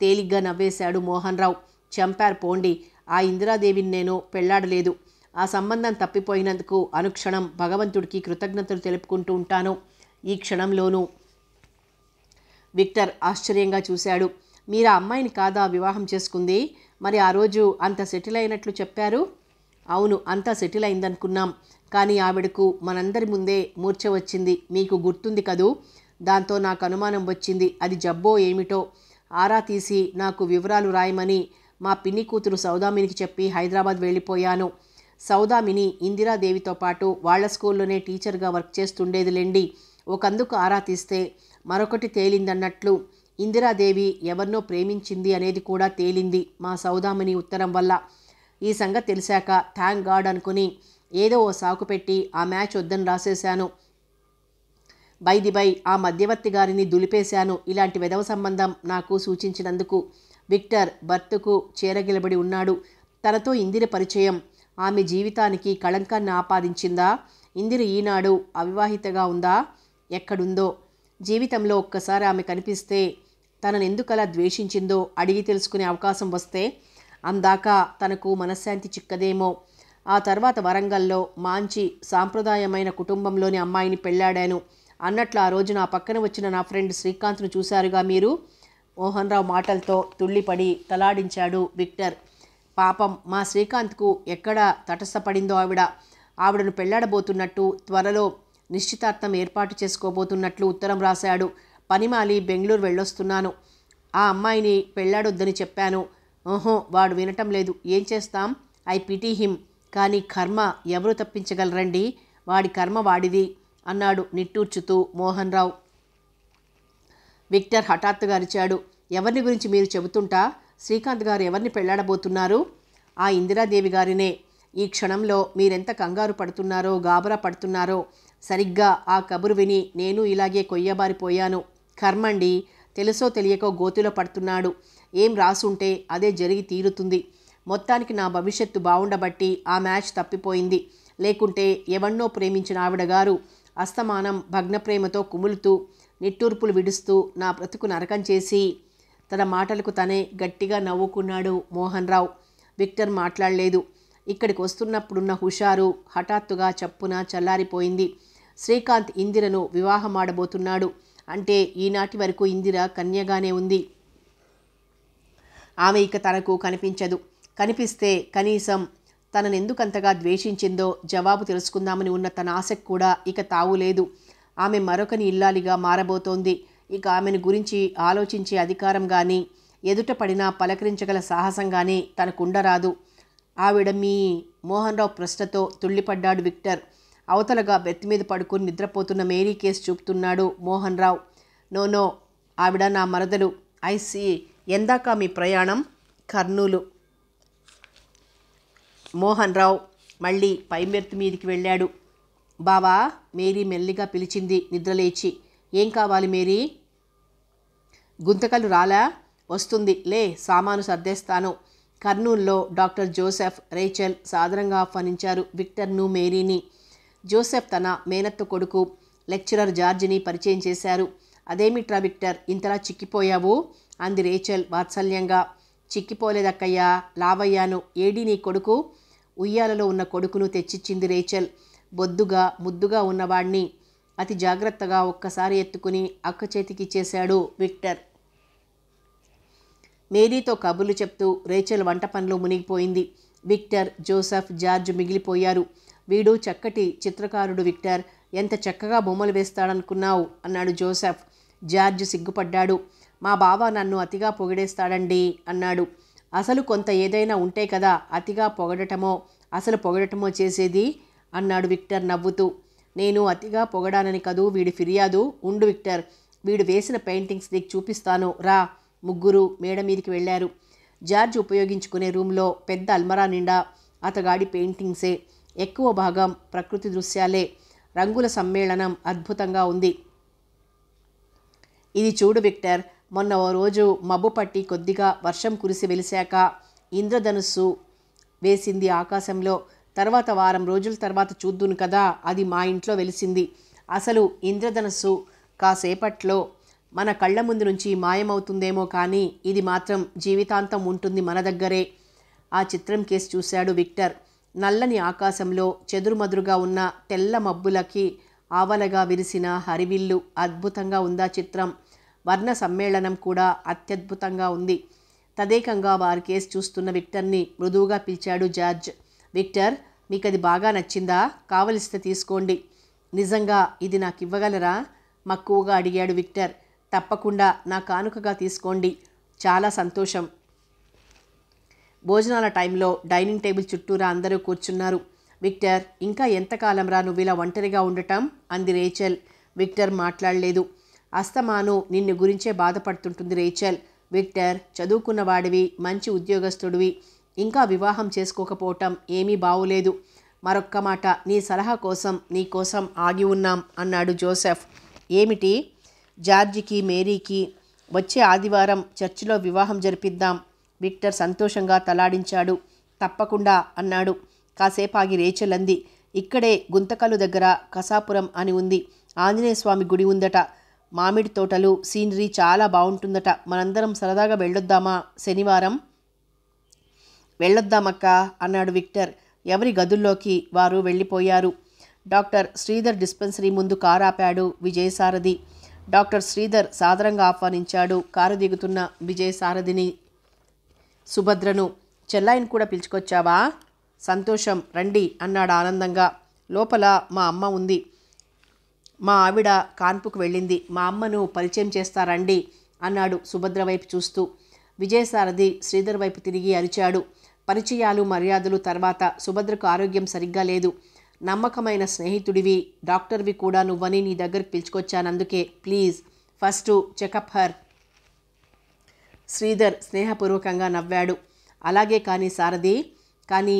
తేలిగ్గా నవ్వేశాడు మోహన్ రావు. చంపారు పోండి, ఆ ఇందిరాదేవిని నేను పెళ్లాడలేదు. ఆ సంబంధం తప్పిపోయినందుకు అనుక్షణం భగవంతుడికి కృతజ్ఞతలు తెలుపుకుంటూ ఉంటాను. ఈ క్షణంలోనూ. విక్టర్ ఆశ్చర్యంగా చూశాడు. మీరు ఆ అమ్మాయిని కాదా వివాహం చేసుకుంది? మరి ఆ రోజు అంత సెటిల్ అయినట్లు చెప్పారు. అవును, అంతా సెటిల్ అయిందనుకున్నాం. కానీ ఆవిడకు మనందరి ముందే మూర్ఛ వచ్చింది, మీకు గుర్తుంది కదూ? దాంతో నాకు అనుమానం వచ్చింది, అది జబ్బో ఏమిటో. ఆరా తీసి నాకు వివరాలు రాయమని మా పిన్ని కూతురు సౌదామినికి చెప్పి హైదరాబాద్ వెళ్ళిపోయాను. సౌదామిని ఇందిరాదేవితో పాటు వాళ్ల స్కూల్లోనే టీచర్గా వర్క్ చేస్తుండేదిలేండి. ఒకందుకు ఆరా తీస్తే మరొకటి తేలిందన్నట్లు ఇందిరాదేవి ఎవరినో ప్రేమించింది అనేది కూడా తేలింది మా సౌదామిని ఉత్తరం వల్ల. ఈ సంగతి తెలిసాక థ్యాంక్ గాడ్ అనుకుని ఏదో ఓ సాకు పెట్టి ఆ మ్యాచ్ వద్దని రాసేశాను. బై ఆ మధ్యవర్తి గారిని దులిపేశాను, ఇలాంటి వెధవ సంబంధం నాకు సూచించినందుకు. విక్టర్ బర్త్కు చేరగిలబడి ఉన్నాడు. తనతో ఇందిర పరిచయం ఆమె జీవితానికి కళంకాన్ని ఆపాదించిందా? ఇందిర ఈనాడు అవివాహితగా ఉందా? ఎక్కడుందో? జీవితంలో ఒక్కసారి ఆమె కనిపిస్తే తననెందుకలా ద్వేషించిందో అడిగి తెలుసుకునే అవకాశం వస్తే అందాకా తనకు మనశ్శాంతి చిక్కదేమో. ఆ తర్వాత వరంగల్లో మంచి సాంప్రదాయమైన కుటుంబంలోని అమ్మాయిని పెళ్లాడాను అన్నట్లు ఆ రోజు నా పక్కన వచ్చిన నా ఫ్రెండ్ శ్రీకాంత్ను చూశారుగా మీరు. మోహన్ రావు మాటలతో తుళ్ళిపడి తలాడించాడు విక్టర్. పాపం మా శ్రీకాంత్కు ఎక్కడ తటస్థపడిందో ఆవిడను పెళ్లాడబోతున్నట్టు, త్వరలో నిశ్చితార్థం ఏర్పాటు చేసుకోబోతున్నట్లు ఉత్తరం రాశాడు. పనిమాలి బెంగళూరు వెళ్ళొస్తున్నాను. ఆ అమ్మాయిని పెళ్లాడొద్దని చెప్పాను. ఓహో, వాడు వినటం లేదు. ఏం చేస్తాం? I pity him. కానీ కర్మ ఎవరు తప్పించగలరండి? వాడి కర్మ వాడిది అన్నాడు నిట్టూర్చుతూ మోహన్ రావు. విక్టర్ హఠాత్తుగా అరిచాడు. ఎవరిని గురించి మీరు చెబుతుంటా? శ్రీకాంత్ గారు ఎవరిని పెళ్లాడబోతున్నారు? ఆ ఇందిరాదేవి గారినే. ఈ క్షణంలో మీరెంత కంగారు పడుతున్నారో, గాబరా పడుతున్నారో సరిగ్గా ఆ కబురు విని నేను ఇలాగే కొయ్యబారిపోయాను. కర్మండి, తెలుసో తెలియకో గోతిలో పడుతున్నాడు. ఏం రాసుంటే అదే జరిగి తీరుతుంది. మొత్తానికి నా భవిష్యత్తు బావుండబట్టి ఆ మ్యాచ్ తప్పిపోయింది. లేకుంటే ఎవన్నో ప్రేమించిన ఆవిడగారు అస్తమానం భగ్న ప్రేమతో కుములుతూ నిట్టూర్పులు విడుస్తూ నా బ్రతుకు నరకం చేసి. తన మాటలకు తనే గట్టిగా నవ్వుకున్నాడు మోహన్ రావు. విక్టర్ మాట్లాడలేదు. ఇక్కడికి వస్తున్నప్పుడున్న హుషారు హఠాత్తుగా చప్పున చల్లారిపోయింది. శ్రీకాంత్ ఇందిరను వివాహమాడబోతున్నాడు అంటే ఈనాటి వరకు ఇందిర కన్యగానే ఉంది. ఆమె ఇక తనకు కనిపించదు. కనిపిస్తే కనీసం తననెందుకంతగా ద్వేషించిందో జవాబు తెలుసుకుందామని ఉన్న తన ఆశకు కూడా ఇక తావులేదు. ఆమె మరొకని ఇల్లాలిగా మారబోతోంది. ఇక ఆమెను గురించి ఆలోచించే అధికారం కానీ, ఎదుట పడినా పలకరించగల సాహసం కానీ తనకుండరాదు. ఆవిడ మీ? మోహన్ రావు ప్రశ్నతో తుళ్ళిపడ్డాడు విక్టర్. అవతలగా బెత్ మీద పడుకుని నిద్రపోతున్న Mary case చూపుతున్నాడు Mohan Rao. No, ఆవిడ నా మరదలు. ఐసి. ఎందాక మీ ప్రయాణం? కర్నూలు. మోహన్ రావు మళ్ళీ పైమెర్తు మీదికి వెళ్ళాడు. బావా, మేరీ మెల్లిగా పిలిచింది నిద్రలేచి. ఏం కావాలి మేరీ? గుంతకలు రాలా? వస్తుంది లే, సామాను సర్దేస్తాను. కర్నూల్లో డాక్టర్ జోసెఫ్, రేచల్ సాదరంగా ఆహ్వానించారు విక్టర్ను, మేరీని. జోసెఫ్ తన మేనత్త కొడుకు లెక్చరర్ జార్జిని పరిచయం చేశారు. అదేమిట్రా విక్టర్, ఇంతలా చిక్కిపోయావు? అంది రేచల్ వాత్సల్యంగా. చిక్కిపోలేదక్కయ్యా, లావయ్యాను. ఏడీ నీ కొడుకు? ఉయ్యాలలో ఉన్న కొడుకును తెచ్చిచ్చింది రేచల్. బొద్దుగా ముద్దుగా ఉన్నవాణ్ణి అతి జాగ్రత్తగా ఒక్కసారి ఎత్తుకుని అక్క చేతికిచ్చేశాడు విక్టర్. మేరీతో కబుర్లు చెప్తూ రేచల్ వంట పనిలో మునిగిపోయింది. విక్టర్, జోసెఫ్, జార్జ్ మిగిలిపోయారు. వీడు చక్కటి చిత్రకారుడు విక్టర్, ఎంత చక్కగా బొమ్మలు వేస్తాడనుకున్నావు అన్నాడు జోసెఫ్. జార్జ్ సిగ్గుపడ్డాడు. మా బావ నన్ను అతిగా పొగిడేస్తాడండి అన్నాడు. అసలు కొంత ఏదైనా ఉంటే కదా అతిగా పొగడటమో అసలు పొగడటమో చేసేది అన్నాడు విక్టర్ నవ్వుతూ. నేను అతిగా పొగడానని కదూ వీడి ఫిర్యాదు. ఉండు విక్టర్, వీడు వేసిన పెయింటింగ్స్ నీకు చూపిస్తాను రా. ముగ్గురు మేడ మీదికి వెళ్ళారు. జార్జ్ ఉపయోగించుకునే రూమ్లో పెద్ద అల్మరా నిండా అతగాడి పెయింటింగ్సే, ఎక్కువ భాగం ప్రకృతి దృశ్యాలే. రంగుల సమ్మేళనం అద్భుతంగా ఉంది. ఇది చూడు విక్టర్, మొన్న ఓ రోజు మబ్బు పట్టి కొద్దిగా వర్షం కురిసి వెలిశాక ఇంద్రధనుస్సు వేసింది ఆకాశంలో. తర్వాత వారం రోజుల తర్వాత చూద్దును కదా, అది మా ఇంట్లో వెలిసింది. అసలు ఇంద్రధనుస్సు కాసేపట్లో మన కళ్ళ ముందు నుంచి మాయమవుతుందేమో కానీ ఇది మాత్రం జీవితాంతం ఉంటుంది మన దగ్గరే. ఆ చిత్రం కేసి చూశాడు విక్టర్. నల్లని ఆకాశంలో చెదురుమదురుగా ఉన్న తెల్ల మబ్బులకి ఆవలగా విరిసిన హరివిల్లు. అద్భుతంగా ఉందా చిత్రం. వర్ణ సమ్మేళనం కూడా అత్యద్భుతంగా ఉంది. తదేకంగా వారి కేసు చూస్తున్న విక్టర్ని మృదువుగా పిలిచాడు జార్జ్. విక్టర్, మీకు అది బాగా నచ్చిందా? కావలిస్తే తీసుకోండి. నిజంగా ఇది నాకు ఇవ్వగలరా? మక్కువగా అడిగాడు విక్టర్. తప్పకుండా, నా కానుకగా తీసుకోండి. చాలా సంతోషం. భోజనాల టైంలో డైనింగ్ టేబుల్ చుట్టూరా అందరూ కూర్చున్నారు. విక్టర్, ఇంకా ఎంతకాలం రా నువ్వు ఇలా ఒంటరిగా ఉండటం? అంది రేచల్. విక్టర్ మాట్లాడలేదు. అస్తమాను నిన్ను గురించే బాధపడుతుంటుంది రేచల్. విక్టర్, చదువుకున్నవాడివి, మంచి ఉద్యోగస్తుడివి, ఇంకా వివాహం చేసుకోకపోవటం ఏమీ బావులేదు. మరొక్క మాట, నీ సలహా కోసం నీ కోసం ఆగి ఉన్నాం అన్నాడు జోసెఫ్. ఏమిటి? జార్జికి మేరీకి వచ్చే ఆదివారం చర్చిలో వివాహం జరిపిద్దాం. విక్టర్ సంతోషంగా తలాడించాడు. తప్పకుండా అన్నాడు. కాసేపు ఆగి రేచల్ అంది, ఇక్కడే గుంతకల్లు దగ్గర కసాపురం అని ఉంది. ఆంజనేయస్వామి గుడి ఉందట. మామిడి తోటలు, సీనరీ చాలా బాగుంటుందట. మనందరం సరదాగా వెళ్ళొద్దామా? శనివారం వెళ్ళొద్దామక్క అన్నాడు విక్టర్. ఎవరి గదుల్లోకి వారు వెళ్ళిపోయారు. డాక్టర్ శ్రీధర్ డిస్పెన్సరీ ముందు కారు ఆపాడు విజయసారథి. డాక్టర్ శ్రీధర్ సాదరంగా ఆహ్వానించాడు కారు దిగుతున్న విజయసారథిని, సుభద్రను. చెల్లాయిని కూడా పిలుచుకొచ్చావా? సంతోషం, రండి అన్నాడు ఆనందంగా. లోపల మా అమ్మ ఉంది. మా ఆవిడ కాన్పుకు వెళ్ళింది. మా అమ్మను పరిచయం చేస్తారండి అన్నాడు సుభద్ర వైపు చూస్తూ. విజయసారథి శ్రీధర్ వైపు తిరిగి అరిచాడు. పరిచయాలు మర్యాదలు తర్వాత. సుభద్రకు ఆరోగ్యం సరిగ్గా లేదు. నమ్మకమైన స్నేహితుడివి, డాక్టర్వి కూడా నువ్వని నీ దగ్గరికి పిలుచుకొచ్చానందుకే. Please first checkup her. Sridhar స్నేహపూర్వకంగా నవ్వాడు. అలాగే కానీ సారథి, కానీ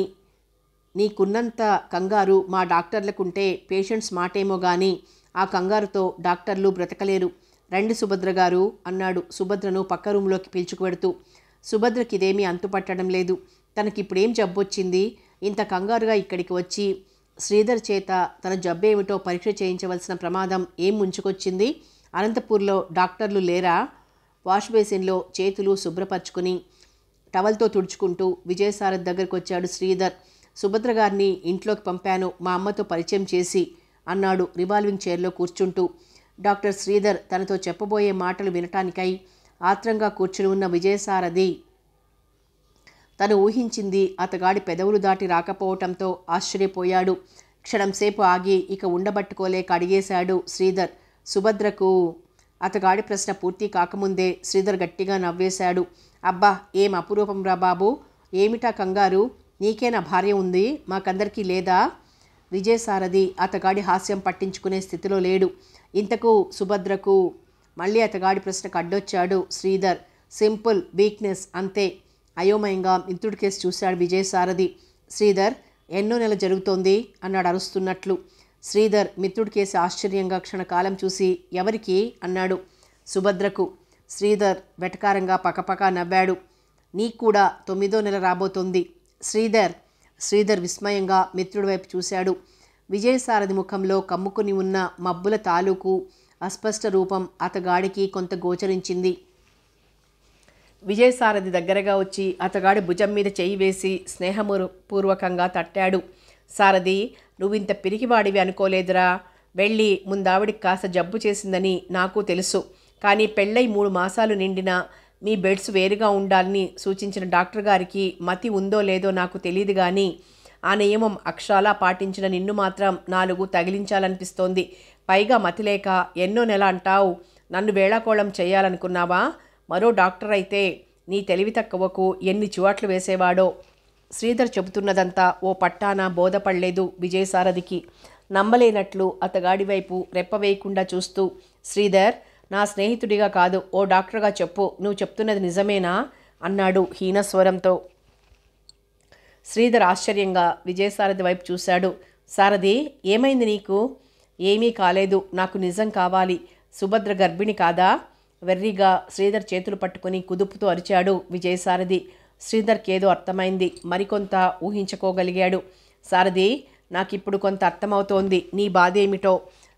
నీకున్నంత కంగారు మా డాక్టర్లకుంటే పేషెంట్స్ మాటేమో కానీ ఆ కంగారుతో డాక్టర్లు బ్రతకలేరు. రండి సుభద్ర గారు అన్నాడు సుభద్రను పక్క రూంలోకి పిలుచుకువెడుతూ. సుభద్రకి ఇదేమీ అంతుపట్టడం లేదు. తనకిప్పుడేం జబ్బొచ్చింది? ఇంత కంగారుగా ఇక్కడికి వచ్చి శ్రీధర్ చేత తన జబ్బేమిటో పరీక్ష చేయించవలసిన ప్రమాదం ఏం ముంచుకొచ్చింది? అనంతపూర్లో డాక్టర్లు లేరా? వాష్ బేసిన్లో చేతులు శుభ్రపరచుకుని టవల్తో తుడుచుకుంటూ విజయసారథి దగ్గరికి వచ్చాడు శ్రీధర్. సుభద్ర గారిని ఇంట్లోకి పంపాను మా అమ్మతో పరిచయం చేసి అన్నాడు రివాల్వింగ్ చైర్లో కూర్చుంటూ. డాక్టర్ శ్రీధర్ తనతో చెప్పబోయే మాటలు వినటానికై ఆత్రంగా కూర్చుని ఉన్న విజయసారథి తను ఊహించింది అతగాడి పెదవులు దాటి రాకపోవటంతో ఆశ్చర్యపోయాడు. క్షణంసేపు ఆగి ఇక ఉండబట్టుకోలేక అడిగేశాడు శ్రీధర్. సుభద్రకు? అతగాడి ప్రశ్న పూర్తి కాకముందే శ్రీధర్ గట్టిగా నవ్వేశాడు. అబ్బా, ఏం అపురూపం రా బాబు, ఏమిటా కంగారు? నీకేనా భార్య ఉంది, మాకందరికీ లేదా? విజయసారథి అతగాడి హాస్యం పట్టించుకునే స్థితిలో లేడు. ఇంతకు సుభద్రకు? మళ్ళీ అతగాడి ప్రశ్నకు అడ్డొచ్చాడు శ్రీధర్. సింపుల్ వీక్నెస్ అంతే. అయోమయంగా మిత్రుడి కేసు చూశాడు విజయసారథి. శ్రీధర్, ఎన్నో నెల జరుగుతోంది అన్నాడు అరుస్తున్నట్లు. శ్రీధర్ మిత్రుడి కేసు ఆశ్చర్యంగా క్షణకాలం చూసి ఎవరికి అన్నాడు. సుభద్రకు. శ్రీధర్ వెటకారంగా పకపకా నవ్వాడు. నీకు కూడా 9వ నెల రాబోతోంది శ్రీధర్. శ్రీధర్ విస్మయంగా మిత్రుడి వైపు చూశాడు. విజయసారథి ముఖంలో కమ్ముకుని ఉన్న మబ్బుల తాలూకు అస్పష్ట రూపం అతగాడికి కొంత గోచరించింది. విజయసారథి దగ్గరగా వచ్చి అతగాడి భుజం మీద చెయ్యి వేసి స్నేహపూర్వకంగా తట్టాడు. సారథి, నువ్వింత పిరికివాడివి అనుకోలేదురా. వెళ్ళి ముందావిడికి కాస్త జబ్బు చేసిందని నాకు తెలుసు. కానీ పెళ్ళై 3 మాసాలు నిండినా మీ బెడ్స్ వేరుగా ఉండాలని సూచించిన డాక్టర్ గారికి మతి ఉందో లేదో నాకు తెలియదు కానీ ఆ నియమం అక్షరాలా పాటించిన నిన్ను మాత్రం 4 తగిలించాలనిపిస్తోంది. పైగా మతి లేక ఎన్నో నెల అంటావు. నన్ను వేళాకోళం చేయాలనుకున్నావా? మరో డాక్టర్ అయితే నీ తెలివి తక్కువకు ఎన్ని చివాట్లు వేసేవాడో. శ్రీధర్ చెబుతున్నదంతా ఓ పట్టాన బోధపడలేదు విజయసారథికి. నమ్మలేనట్లు అతగాడి వైపు రెప్పవేయకుండా చూస్తూ, శ్రీధర్, నా స్నేహితుడిగా కాదు, ఓ డాక్టర్గా చెప్పు, నువ్వు చెప్తున్నది నిజమేనా అన్నాడు హీనస్వరంతో. శ్రీధర్ ఆశ్చర్యంగా విజయసారథి వైపు చూశాడు. సారథి, ఏమైంది నీకు? ఏమీ కాలేదు, నాకు నిజం కావాలి. సుభద్ర గర్భిణి కాదా? వెర్రిగా శ్రీధర్ చేతులు పట్టుకుని కుదుపుతూ అరిచాడు విజయసారథి. శ్రీధర్కేదో అర్థమైంది, మరికొంత ఊహించుకోగలిగాడు. సారథి, నాకిప్పుడు కొంత అర్థమవుతోంది నీ బాధ ఏమిటో.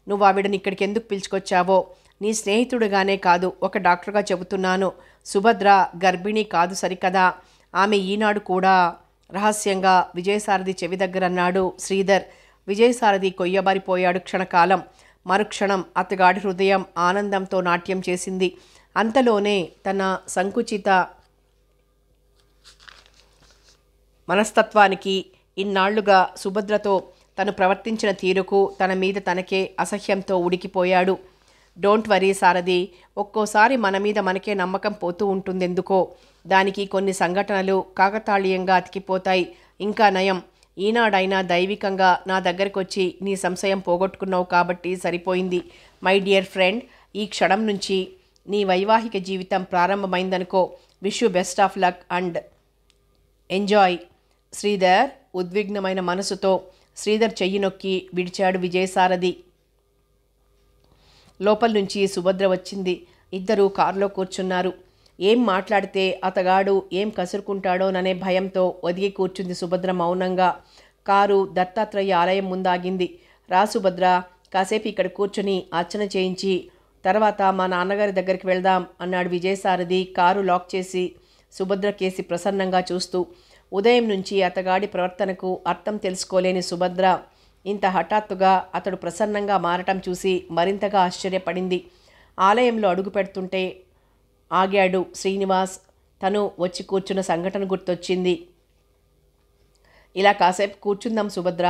నువ్వు ఆవిడని ఇక్కడికి ఎందుకు పిలుచుకొచ్చావో. నీ స్నేహితుడుగానే కాదు, ఒక డాక్టర్గా చెబుతున్నాను. సుభద్ర గర్భిణి కాదు సరికదా, ఆమె ఈనాడు కూడా రహస్యంగా విజయసారథి చెవి దగ్గర అన్నాడు శ్రీధర్. విజయసారథి కొయ్యబారిపోయాడు క్షణకాలం. మరుక్షణం అతగాడి హృదయం ఆనందంతో నాట్యం చేసింది. అంతలోనే తన సంకుచిత మనస్తత్వానికి, ఇన్నాళ్లుగా సుభద్రతో తను ప్రవర్తించిన తీరుకు తన మీద తనకే అసహ్యంతో ఉడికిపోయాడు. డోంట్ వరీ సారథి, ఒక్కోసారి మన మీద మనకే నమ్మకం పోతూ ఉంటుందెందుకో. దానికి కొన్ని సంఘటనలు కాకతాళీయంగా అతికిపోతాయి. ఇంకా నయం, ఈనాడైనా దైవికంగా నా దగ్గరికి వచ్చి నీ సంశయం పోగొట్టుకున్నావు కాబట్టి సరిపోయింది. మై డియర్ ఫ్రెండ్, ఈ క్షణం నుంచి నీ వైవాహిక జీవితం ప్రారంభమైందనుకో. Wish you best of luck and enjoy. Sridhar ఉద్విగ్నమైన మనసుతో శ్రీధర్ చెయ్యి నొక్కి విడిచాడు విజయసారథి. లోపల నుంచి సుభద్ర వచ్చింది. ఇద్దరూ కారులో కూర్చున్నారు. ఏం మాట్లాడితే అతగాడు ఏం కసురుకుంటాడోననే భయంతో ఒదిగి కూర్చుంది సుభద్ర మౌనంగా. కారు దత్తాత్రేయ ఆలయం ముందాగింది. రా సుభద్ర, కాసేపు ఇక్కడ కూర్చుని అర్చన చేయించి తర్వాత మా నాన్నగారి దగ్గరికి వెళ్దాం అన్నాడు విజయసారథి కారు లాక్ చేసి సుభద్ర కేసి ప్రసన్నంగా చూస్తూ. ఉదయం నుంచి అతగాడి ప్రవర్తనకు అర్థం తెలుసుకోలేని సుభద్ర ఇంత హఠాత్తుగా అతడు ప్రసన్నంగా మారటం చూసి మరింతగా ఆశ్చర్యపడింది. ఆలయంలో అడుగు పెడుతుంటే ఆగాడు శ్రీనివాస్. తను వచ్చి కూర్చున్న సంఘటన గుర్తొచ్చింది. ఇలా కాసేపు కూర్చుందాం సుభద్ర.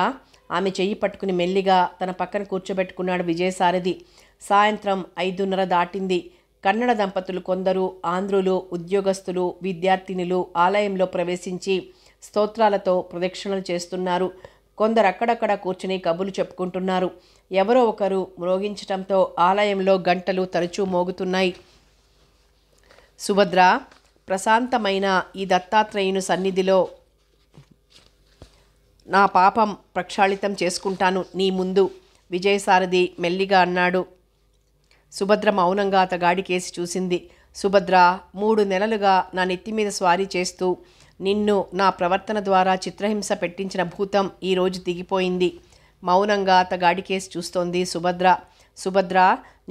ఆమె చెయ్యి పట్టుకుని మెల్లిగా తన పక్కన కూర్చోబెట్టుకున్నాడు విజయసారథి. సాయంత్రం 5:30 దాటింది. కన్నడ దంపతులు కొందరు, ఆంధ్రులు, ఉద్యోగస్తులు, విద్యార్థినులు ఆలయంలో ప్రవేశించి స్తోత్రాలతో ప్రదక్షిణలు చేస్తున్నారు. కొందరు అక్కడక్కడ కూర్చుని కబుర్లు చెప్పుకుంటున్నారు. ఎవరో ఒకరు మ్రోగించటంతో ఆలయంలో గంటలు తరచూ మోగుతున్నాయి. సుభద్ర, ప్రశాంతమైన ఈ దత్తాత్రేయుని సన్నిధిలో నా పాపం ప్రక్షాళితం చేసుకుంటాను నీ ముందు, విజయసారథి మెల్లిగా అన్నాడు. సుభద్ర మౌనంగా అతగాడి కేసి చూసింది. సుభద్ర, 3 నెలలుగా నా నెత్తి మీద స్వారీ చేస్తూ నిన్ను నా ప్రవర్తన ద్వారా చిత్రహింస పెట్టించిన భూతం ఈరోజు దిగిపోయింది. మౌనంగా అతగాడి కేసి చూస్తోంది సుభద్ర. సుభద్ర,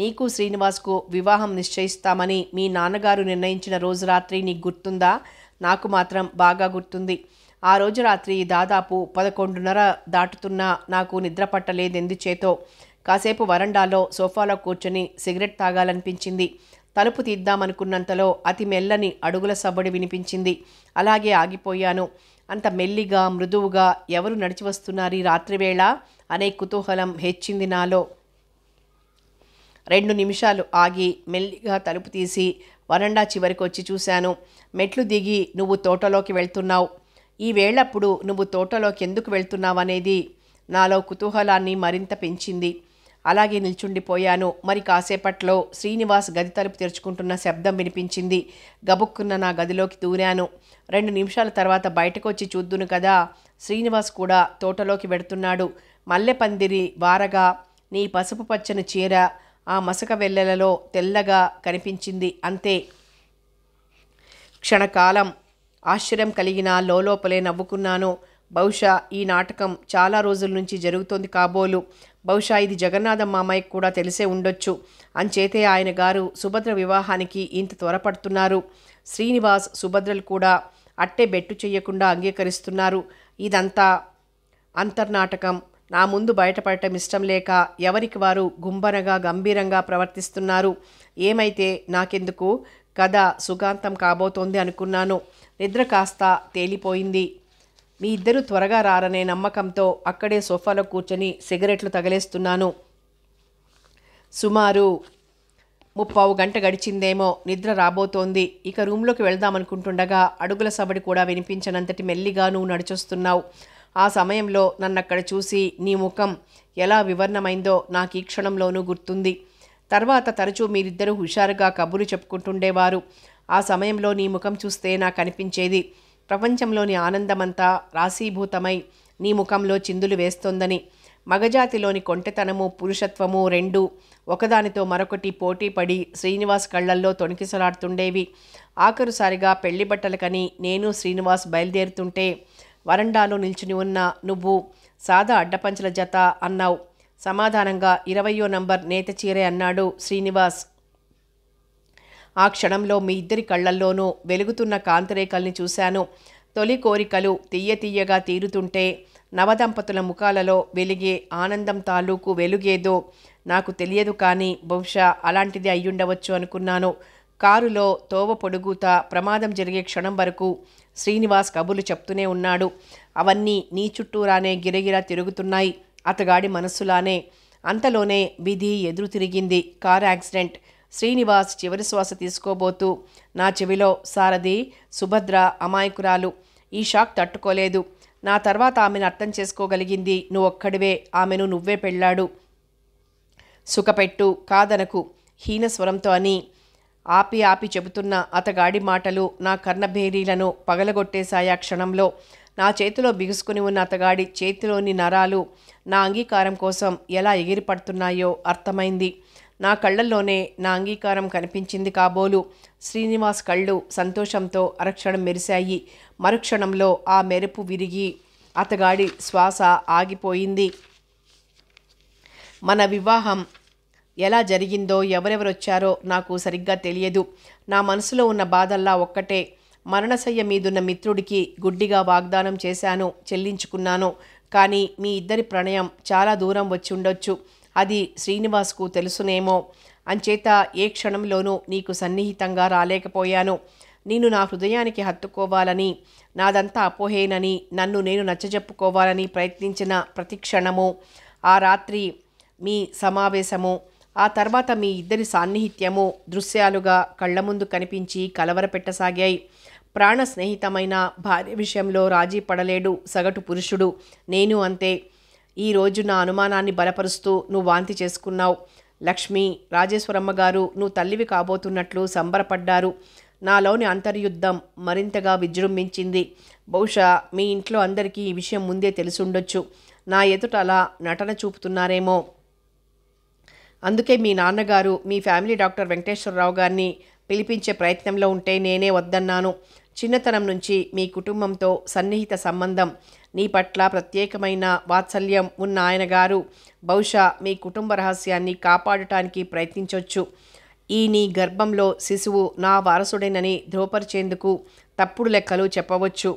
నీకు శ్రీనివాస్కు వివాహం నిశ్చయిస్తామని మీ నాన్నగారు నిర్ణయించిన రోజు రాత్రి నీకు గుర్తుందా? నాకు మాత్రం బాగా గుర్తుంది. ఆ రోజు రాత్రి దాదాపు 11:30 దాటుతున్నా నాకు నిద్ర పట్టలేదెందుచేతో. కాసేపు వరండాలో సోఫాలో కూర్చొని సిగరెట్ తాగాలనిపించింది. తలుపు తీద్దామనుకున్నంతలో అతి మెల్లని అడుగుల సవ్వడి వినిపించింది. అలాగే ఆగిపోయాను. అంత మెల్లిగా మృదువుగా ఎవరు నడిచి వస్తున్నారు ఈ రాత్రివేళ అనే కుతూహలం హెచ్చింది నాలో. 2 నిమిషాలు ఆగి మెల్లిగా తలుపు తీసి వరండా చివరికి వచ్చి చూశాను. మెట్లు దిగి నువ్వు తోటలోకి వెళ్తున్నావు. ఈ వేళప్పుడు నువ్వు తోటలోకి ఎందుకు వెళ్తున్నావనేది నాలో కుతూహలాన్ని మరింత పెంచింది. అలాగే నిల్చుండిపోయాను. మరి కాసేపట్లో శ్రీనివాస్ గది తలుపు తెరుచుకుంటున్న శబ్దం వినిపించింది. గబుక్కున్న నా గదిలోకి దూరాను. 2 నిమిషాల తర్వాత బయటకు వచ్చి చూద్దును కదా, శ్రీనివాస్ కూడా తోటలోకి వెడుతున్నాడు. మల్లెపందిరి వారగా నీ పసుపు పచ్చని చీర ఆ మసక వెల్లెలలో తెల్లగా కనిపించింది. అంతే. క్షణకాలం ఆశ్చర్యం కలిగిన లోపలే నవ్వుకున్నాను. బహుశా ఈ నాటకం చాలా రోజుల నుంచి జరుగుతోంది కాబోలు. బహుశా ఇది జగన్నాథం మామయ్యకు కూడా తెలిసే ఉండొచ్చు. అంచేతే ఆయన గారు సుభద్ర వివాహానికి ఇంత త్వరపడుతున్నారు. శ్రీనివాస్, సుభద్రలు కూడా అట్టే బెట్టు చెయ్యకుండా అంగీకరిస్తున్నారు. ఇదంతా అంతర్నాటకం. నా ముందు బయటపడటం ఇష్టం లేక ఎవరికి వారు గుంబనగా గంభీరంగా ప్రవర్తిస్తున్నారు. ఏమైతే నాకెందుకు, కథ సుఖాంతం కాబోతోంది అనుకున్నాను. నిద్ర కాస్త తేలిపోయింది. మీ ఇద్దరు త్వరగా రారనే నమ్మకంతో అక్కడే సోఫాలో కూర్చొని సిగరెట్లు తగలేస్తున్నాను. సుమారు 30 గంట గడిచిందేమో. నిద్ర రాబోతోంది. ఇక రూమ్లోకి వెళ్దామనుకుంటుండగా అడుగుల సబడి కూడా వినిపించనంతటి మెల్లిగా నువ్వు నడిచొస్తున్నావు. ఆ సమయంలో నన్నక్కడ చూసి నీ ముఖం ఎలా వివర్ణమైందో నాకు ఈ క్షణంలోనూ గుర్తుంది. తర్వాత తరచూ మీరిద్దరూ హుషారుగా కబుర్లు చెప్పుకుంటుండేవారు. ఆ సమయంలో నీ ముఖం చూస్తే నాకు అనిపించేది ప్రపంచంలోని ఆనందమంతా రాశీభూతమై నీ ముఖంలో చిందులు వేస్తోందని. మగజాతిలోని కొంటెతనము పురుషత్వము రెండూ ఒకదానితో మరొకటి పోటీపడి శ్రీనివాస్ కళ్ళల్లో తొణికిసలాడుతుండేవి. ఆఖరుసారిగా పెళ్లి బట్టలకని నేను శ్రీనివాస్ బయలుదేరుతుంటే వరండాలో నిల్చుని ఉన్న నువ్వు సాదా అడ్డపంచల జత అన్నావు. సమాధానంగా 20వ నంబర్ నేత చీరే అన్నాడు శ్రీనివాస్. ఆ క్షణంలో మీ ఇద్దరి కళ్ళల్లోనూ వెలుగుతున్న కాంతిరేఖల్ని చూశాను. తొలి కోరికలు తీయగా తీరుతుంటే నవదంపతుల ముఖాలలో వెలిగే ఆనందం తాలూకు వెలుగేదో నాకు తెలియదు, కానీ బహుశా అలాంటిది అయ్యుండవచ్చు అనుకున్నాను. కారులో తోవ పొడుగుతా ప్రమాదం జరిగే క్షణం వరకు శ్రీనివాస్ కబుర్లు చెప్తూనే ఉన్నాడు. అవన్నీ నీ చుట్టూరానే గిరగిరా తిరుగుతున్నాయి, అతగాడి మనస్సులానే. అంతలోనే విధి ఎదురు తిరిగింది. Car accident. శ్రీనివాస్ చివరి శ్వాస తీసుకోబోతూ నా చెవిలో, సారథి, సుభద్ర అమాయకురాలు, ఈ షాక్ తట్టుకోలేదు. నా తర్వాత ఆమెను అర్థం చేసుకోగలిగింది నువ్వొక్కడివే. ఆమెను నువ్వే పెళ్ళాడు. సుఖపెట్టు, కాదనకు హీనస్వరంతో అని ఆపి చెబుతున్న అతగాడి మాటలు నా కర్ణభేరీలను పగలగొట్టేశాయి. ఆ క్షణంలో నా చేతిలో బిగుసుకుని ఉన్న అతగాడి చేతిలోని నరాలు నా అంగీకారం కోసం ఎలా ఎగిరిపడుతున్నాయో అర్థమైంది. నా కళ్ళల్లోనే నా అంగీకారం కనిపించింది కాబోలు. శ్రీనివాస్ కళ్ళు సంతోషంతో అరక్షణం మెరిశాయి. మరుక్షణంలో ఆ మెరుపు విరిగి అతగాడి శ్వాస ఆగిపోయింది. మన వివాహం ఎలా జరిగిందో ఎవరెవరొచ్చారో నాకు సరిగ్గా తెలియదు. నా మనసులో ఉన్న బాధల్లా ఒక్కటే, మరణశయ్య మీదున్న మిత్రుడికి గుడ్డిగా వాగ్దానం చేశాను, చెల్లించుకున్నాను. కానీ మీ ఇద్దరి ప్రణయం చాలా దూరం వచ్చి ఉండొచ్చు. అది శ్రీనివాస్కు తెలుసునేమో. అంచేత ఏ క్షణంలోనూ నీకు సన్నిహితంగా రాలేకపోయాను. నేను నా హృదయానికి హత్తుకోవాలని, నాదంతా అపోహేనని, నన్ను నేను నచ్చజెప్పుకోవాలని ప్రయత్నించిన ప్రతి క్షణము, ఆ రాత్రి మీ సమావేశము, ఆ తర్వాత మీ ఇద్దరి సాన్నిహిత్యము దృశ్యాలుగా కళ్ళ ముందు కనిపించి కలవరపెట్టసాగాయి. ప్రాణ స్నేహితమైన భార్య విషయంలో రాజీ పడలేడు సగటు పురుషుడు. నేను అంతే. ఈరోజు నా అనుమానాన్ని బలపరుస్తూ నువ్వు వాంతి చేసుకున్నావు. లక్ష్మి, రాజేశ్వరమ్మ గారు నువ్వు తల్లివి కాబోతున్నట్లు సంబరపడ్డారు. నాలోని అంతర్యుద్ధం మరింతగా విజృంభించింది. బహుశా మీ ఇంట్లో అందరికీ ఈ విషయం ముందే తెలుసుండొచ్చు. నా ఎదుట అలా నటన చూపుతున్నారేమో. అందుకే మీ నాన్నగారు మీ ఫ్యామిలీ డాక్టర్ వెంకటేశ్వరరావు గారిని పిలిపించే ప్రయత్నంలో ఉంటే నేనే వద్దన్నాను. చిన్నతనం నుంచి మీ కుటుంబంతో సన్నిహిత సంబంధం, నీ పట్ల ప్రత్యేకమైన వాత్సల్యం ఉన్న ఆయన గారు బహుశా మీ కుటుంబ రహస్యాన్ని కాపాడటానికి ప్రయత్నించవచ్చు. ఈ నీ గర్భంలో శిశువు నా వారసుడేనని ధృవపరిచేందుకు తప్పుడు లెక్కలు చెప్పవచ్చు.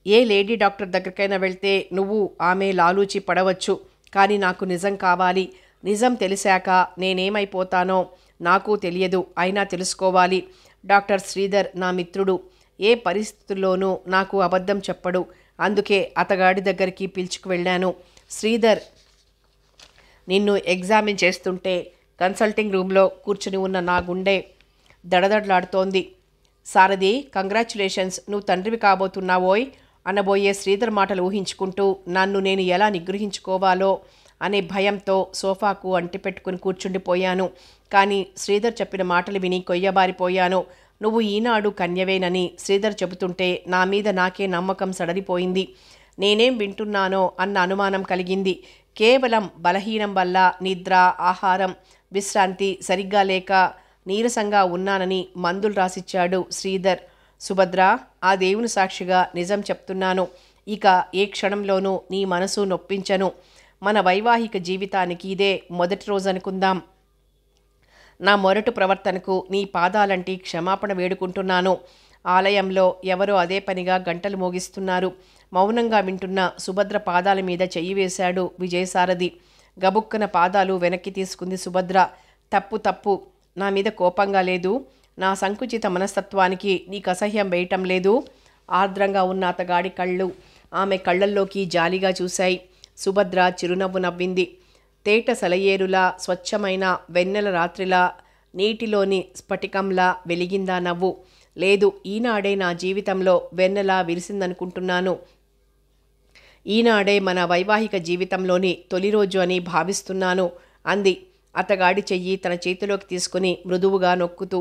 ఏ లేడీ డాక్టర్ దగ్గరికైనా వెళ్తే నువ్వు ఆమె లాలూచి పడవచ్చు. కానీ నాకు నిజం కావాలి. నిజం తెలిసాక నేనేమైపోతానో నాకు తెలియదు. అయినా తెలుసుకోవాలి. డాక్టర్ శ్రీధర్ నా మిత్రుడు. ఏ పరిస్థితుల్లోనూ నాకు అబద్ధం చెప్పడు. అందుకే అతగాడి దగ్గరికి పిలుచుకు వెళ్ళాను. శ్రీధర్ నిన్ను ఎగ్జామిన్ చేస్తుంటే కన్సల్టింగ్ రూమ్లో కూర్చుని ఉన్న నా గుండె దడదడలాడుతోంది. సారథి, కంగ్రాచ్యులేషన్స్, నువ్వు తండ్రివి కాబోతున్నావోయ్ అనబోయే శ్రీధర్ మాటలు ఊహించుకుంటూ నన్ను నేను ఎలా నిగ్రహించుకోవాలో అనే భయంతో సోఫాకు అంటిపెట్టుకుని కూర్చుండిపోయాను. కానీ శ్రీధర్ చెప్పిన మాటలు విని కొయ్యబారిపోయాను. నువ్వు ఈనాడు కన్యవేనని శ్రీధర్ చెబుతుంటే నా మీద నాకే నమ్మకం సడలిపోయింది. నేనేం వింటున్నానో అన్న అనుమానం కలిగింది. కేవలం బలహీనం వల్ల నిద్ర, ఆహారం, విశ్రాంతి సరిగ్గా లేక నీరసంగా ఉన్నానని మందులు రాసిచ్చాడు శ్రీధర్. సుభద్ర, ఆ దేవుని సాక్షిగా నిజం చెప్తున్నాను. ఇక ఏ క్షణంలోనూ నీ మనసు నొప్పించను. మన వైవాహిక జీవితానికి ఇదే మొదటి రోజు అనుకుందాం. నా మొరటు ప్రవర్తనకు నీ పాదాలంటి క్షమాపణ వేడుకుంటున్నాను. ఆలయంలో ఎవరో అదే పనిగా గంటలు మోగిస్తున్నారు. మౌనంగా వింటున్న సుభద్ర పాదాల మీద చెయ్యి వేశాడు విజయసారథి. గబుక్కన పాదాలు వెనక్కి తీసుకుంది సుభద్ర. తప్పు, నా మీద కోపంగా లేదు. నా సంకుచిత మనస్తత్వానికి నీకు అసహ్యం వేయటం లేదు. ఆర్ద్రంగా ఉన్న అతగాడి కళ్ళు ఆమె కళ్ళల్లోకి జాలిగా చూశాయి. సుభద్ర చిరునవ్వు నవ్వింది. తేట సెలయేరులా, స్వచ్ఛమైన వెన్నెల రాత్రిలా, నీటిలోని స్ఫటికంలా వెలిగిందా నవ్వు. లేదు, ఈనాడే నా జీవితంలో వెన్నెలా విరిసిందనుకుంటున్నాను. ఈనాడే మన వైవాహిక జీవితంలోని తొలి రోజు అని భావిస్తున్నాను అంది అతగాడి చెయ్యి తన చేతిలోకి తీసుకుని మృదువుగా నొక్కుతూ.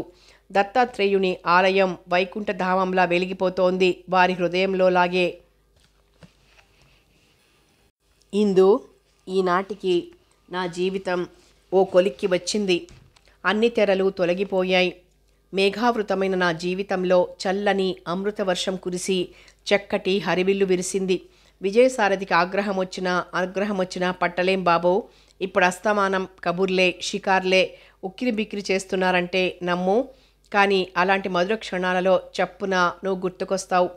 దత్తాత్రేయుని ఆలయం వైకుంఠధామంలా వెలిగిపోతోంది వారి హృదయంలో లాగే. ఇందు, ఈనాటికి నా జీవితం ఓ కొలిక్కి వచ్చింది. అన్ని తెరలు తొలగిపోయాయి. మేఘావృతమైన నా జీవితంలో చల్లని అమృత వర్షం కురిసి చక్కటి హరివిల్లు విరిసింది. విజయసారథికి అనుగ్రహం వచ్చినా పట్టలేం బాబో. ఇప్పుడు అస్తమానం కబుర్లే, షికార్లే ఉక్కిరి బిక్కిరి చేస్తున్నారంటే నమ్ము. కానీ అలాంటి మధుర క్షణాలలో చప్పున నువ్వు గుర్తుకొస్తావు.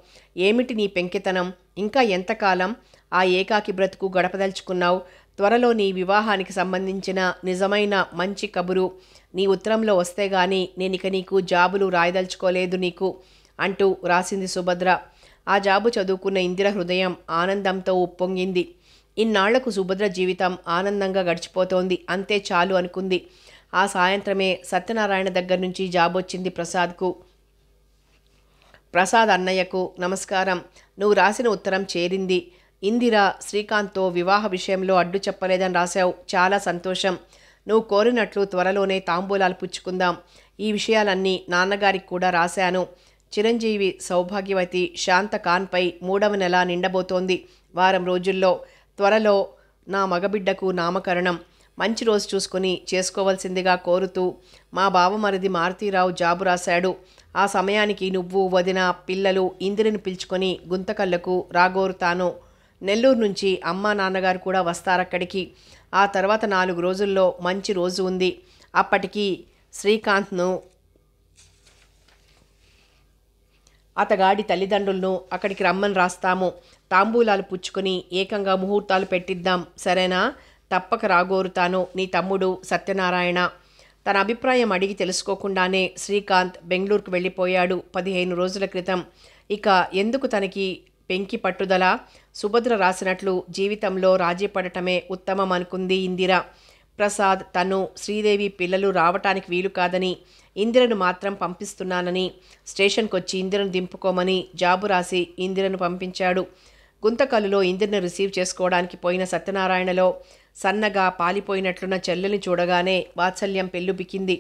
ఏమిటి నీ పెంకితనం? ఇంకా ఎంతకాలం ఆ ఏకాకి బ్రతుకు గడపదలుచుకున్నావు? త్వరలో నీ వివాహానికి సంబంధించిన నిజమైన మంచి కబురు నీ ఉత్తరంలో వస్తే గాని నేనిక నీకు జాబులు రాయదలుచుకోలేదు నీకు అంటూ రాసింది సుభద్ర. ఆ జాబు చదువుకున్న ఇందిర హృదయం ఆనందంతో ఉప్పొంగింది. ఇన్నాళ్లకు సుభద్ర జీవితం ఆనందంగా గడిచిపోతోంది, అంతే చాలు అనుకుంది. ఆ సాయంత్రమే సత్యనారాయణ దగ్గర నుంచి జాబ్ వచ్చింది ప్రసాద్కు. ప్రసాద్ అన్నయ్యకు నమస్కారం. నువ్వు రాసిన ఉత్తరం చేరింది. ఇందిర శ్రీకాంత్తో వివాహ విషయంలో అడ్డు చెప్పలేదని రాశావు. చాలా సంతోషం. నువ్వు కోరినట్లు త్వరలోనే తాంబూలాలు పుచ్చుకుందాం. ఈ విషయాలన్నీ నాన్నగారికి కూడా రాశాను. చిరంజీవి సౌభాగ్యవతి శాంత ఖాన్పై 3వ నెల నిండబోతోంది. వారం రోజుల్లో. త్వరలో నా మగబిడ్డకు నామకరణం. మంచి రోజు చూసుకుని చేసుకోవాల్సిందిగా కోరుతూ మా బావమరిది మారుతీరావు జాబు రాశాడు. ఆ సమయానికి నువ్వు, వదిన, పిల్లలు ఇందిరిని పిలుచుకొని గుంతకల్లకు రాగోరుతాను. నెల్లూరు నుంచి అమ్మా నాన్నగారు కూడా వస్తారక్కడికి. ఆ తర్వాత 4 రోజుల్లో మంచి రోజు ఉంది. అప్పటికి శ్రీకాంత్ను, అతగాడి తల్లిదండ్రులను అక్కడికి రమ్మని రాస్తాము. తాంబూలాలు పుచ్చుకొని ఏకంగా ముహూర్తాలు పెట్టిద్దాం. సరేనా? తప్పక రాగోరుతాను. నీ తమ్ముడు సత్యనారాయణ. తన అభిప్రాయం అడిగి తెలుసుకోకుండానే శ్రీకాంత్ బెంగళూరుకు వెళ్ళిపోయాడు 15 రోజుల క్రితం. ఇక ఎందుకు తనకి పెంకి పట్టుదల? సుభద్ర రాసినట్లు జీవితంలో రాజీ పడటమే ఉత్తమం అనుకుంది ఇందిర. ప్రసాద్, తను, శ్రీదేవి పిల్లలు రావటానికి వీలు కాదని, ఇందిరను మాత్రం పంపిస్తున్నానని, స్టేషన్కి వచ్చి ఇందిరను దింపుకోమని జాబు రాసి ఇందిరను పంపించాడు. గుంతకల్లులో ఇందిరను రిసీవ్ చేసుకోవడానికి పోయిన సత్యనారాయణలో సన్నగా పాలిపోయినట్లున్న చెల్లెల్ని చూడగానే వాత్సల్యం పెళ్ళుబికింది.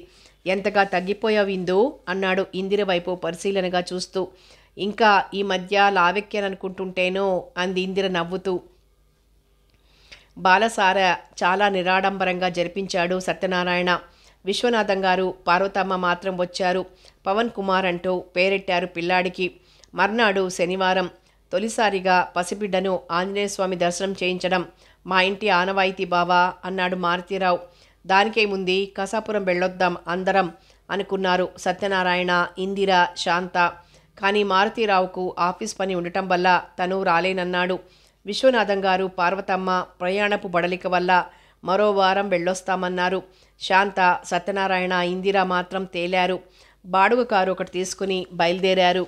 ఎంతగా తగ్గిపోయావు ఇందు అన్నాడు ఇందిర వైపు పరిశీలనగా చూస్తూ. ఇంకా ఈ మధ్య లావెక్యాననుకుంటుంటేనో అంది ఇందిర నవ్వుతూ. బాలసార చాలా నిరాడంబరంగా జరిపించాడు సత్యనారాయణ. విశ్వనాథం గారు, పార్వతమ్మ మాత్రం వచ్చారు. పవన్ కుమార్ అంటూ పేరెట్టారు పిల్లాడికి. మర్నాడు శనివారం. తొలిసారిగా పసిబిడ్డను ఆంజనేయస్వామి దర్శనం చేయించడం మా ఇంటి ఆనవాయితీ బావా అన్నాడు మారుతీరావు. దానికేముంది, కసాపురం వెళ్ళొద్దాం అందరం అనుకున్నారు సత్యనారాయణ, ఇందిర, శాంత. కానీ మారుతీరావుకు ఆఫీస్ పని ఉండటం వల్ల తను రాలేనన్నాడు. విశ్వనాథం గారు, పార్వతమ్మ ప్రయాణపు బడలిక వల్ల మరో వారం వెళ్ళొస్తామన్నారు. శాంత, సత్యనారాయణ, ఇందిర మాత్రం తేలారు. బాడుగ కారు ఒకటి తీసుకుని బయలుదేరారు.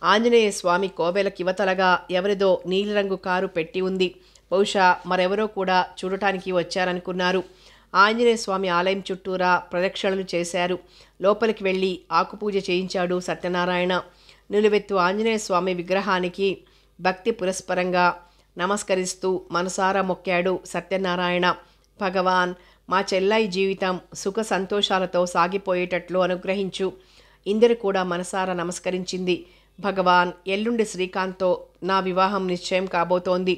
ఆంజనేయ స్వామి కోవెలకు యువతలగా ఎవరిదో నీలిరంగు కారు పెట్టి ఉంది. బహుశా మరెవరో కూడా చూడటానికి వచ్చారనుకున్నారు. ఆంజనేయ స్వామి ఆలయం చుట్టూరా ప్రదక్షిణలు చేశారు. లోపలికి వెళ్ళి ఆకుపూజ చేయించాడు సత్యనారాయణ. నిలువెత్తు ఆంజనేయ స్వామి విగ్రహానికి భక్తి పురస్పరంగా నమస్కరిస్తూ మనసారా మొక్కాడు సత్యనారాయణ. భగవాన్, మా చెల్లాయి జీవితం సుఖ సంతోషాలతో సాగిపోయేటట్లు అనుగ్రహించు. ఇందిర కూడా మనసారా నమస్కరించింది. భగవాన్, ఎల్లుండి శ్రీకాంత్తో నా వివాహం నిశ్చయం కాబోతోంది.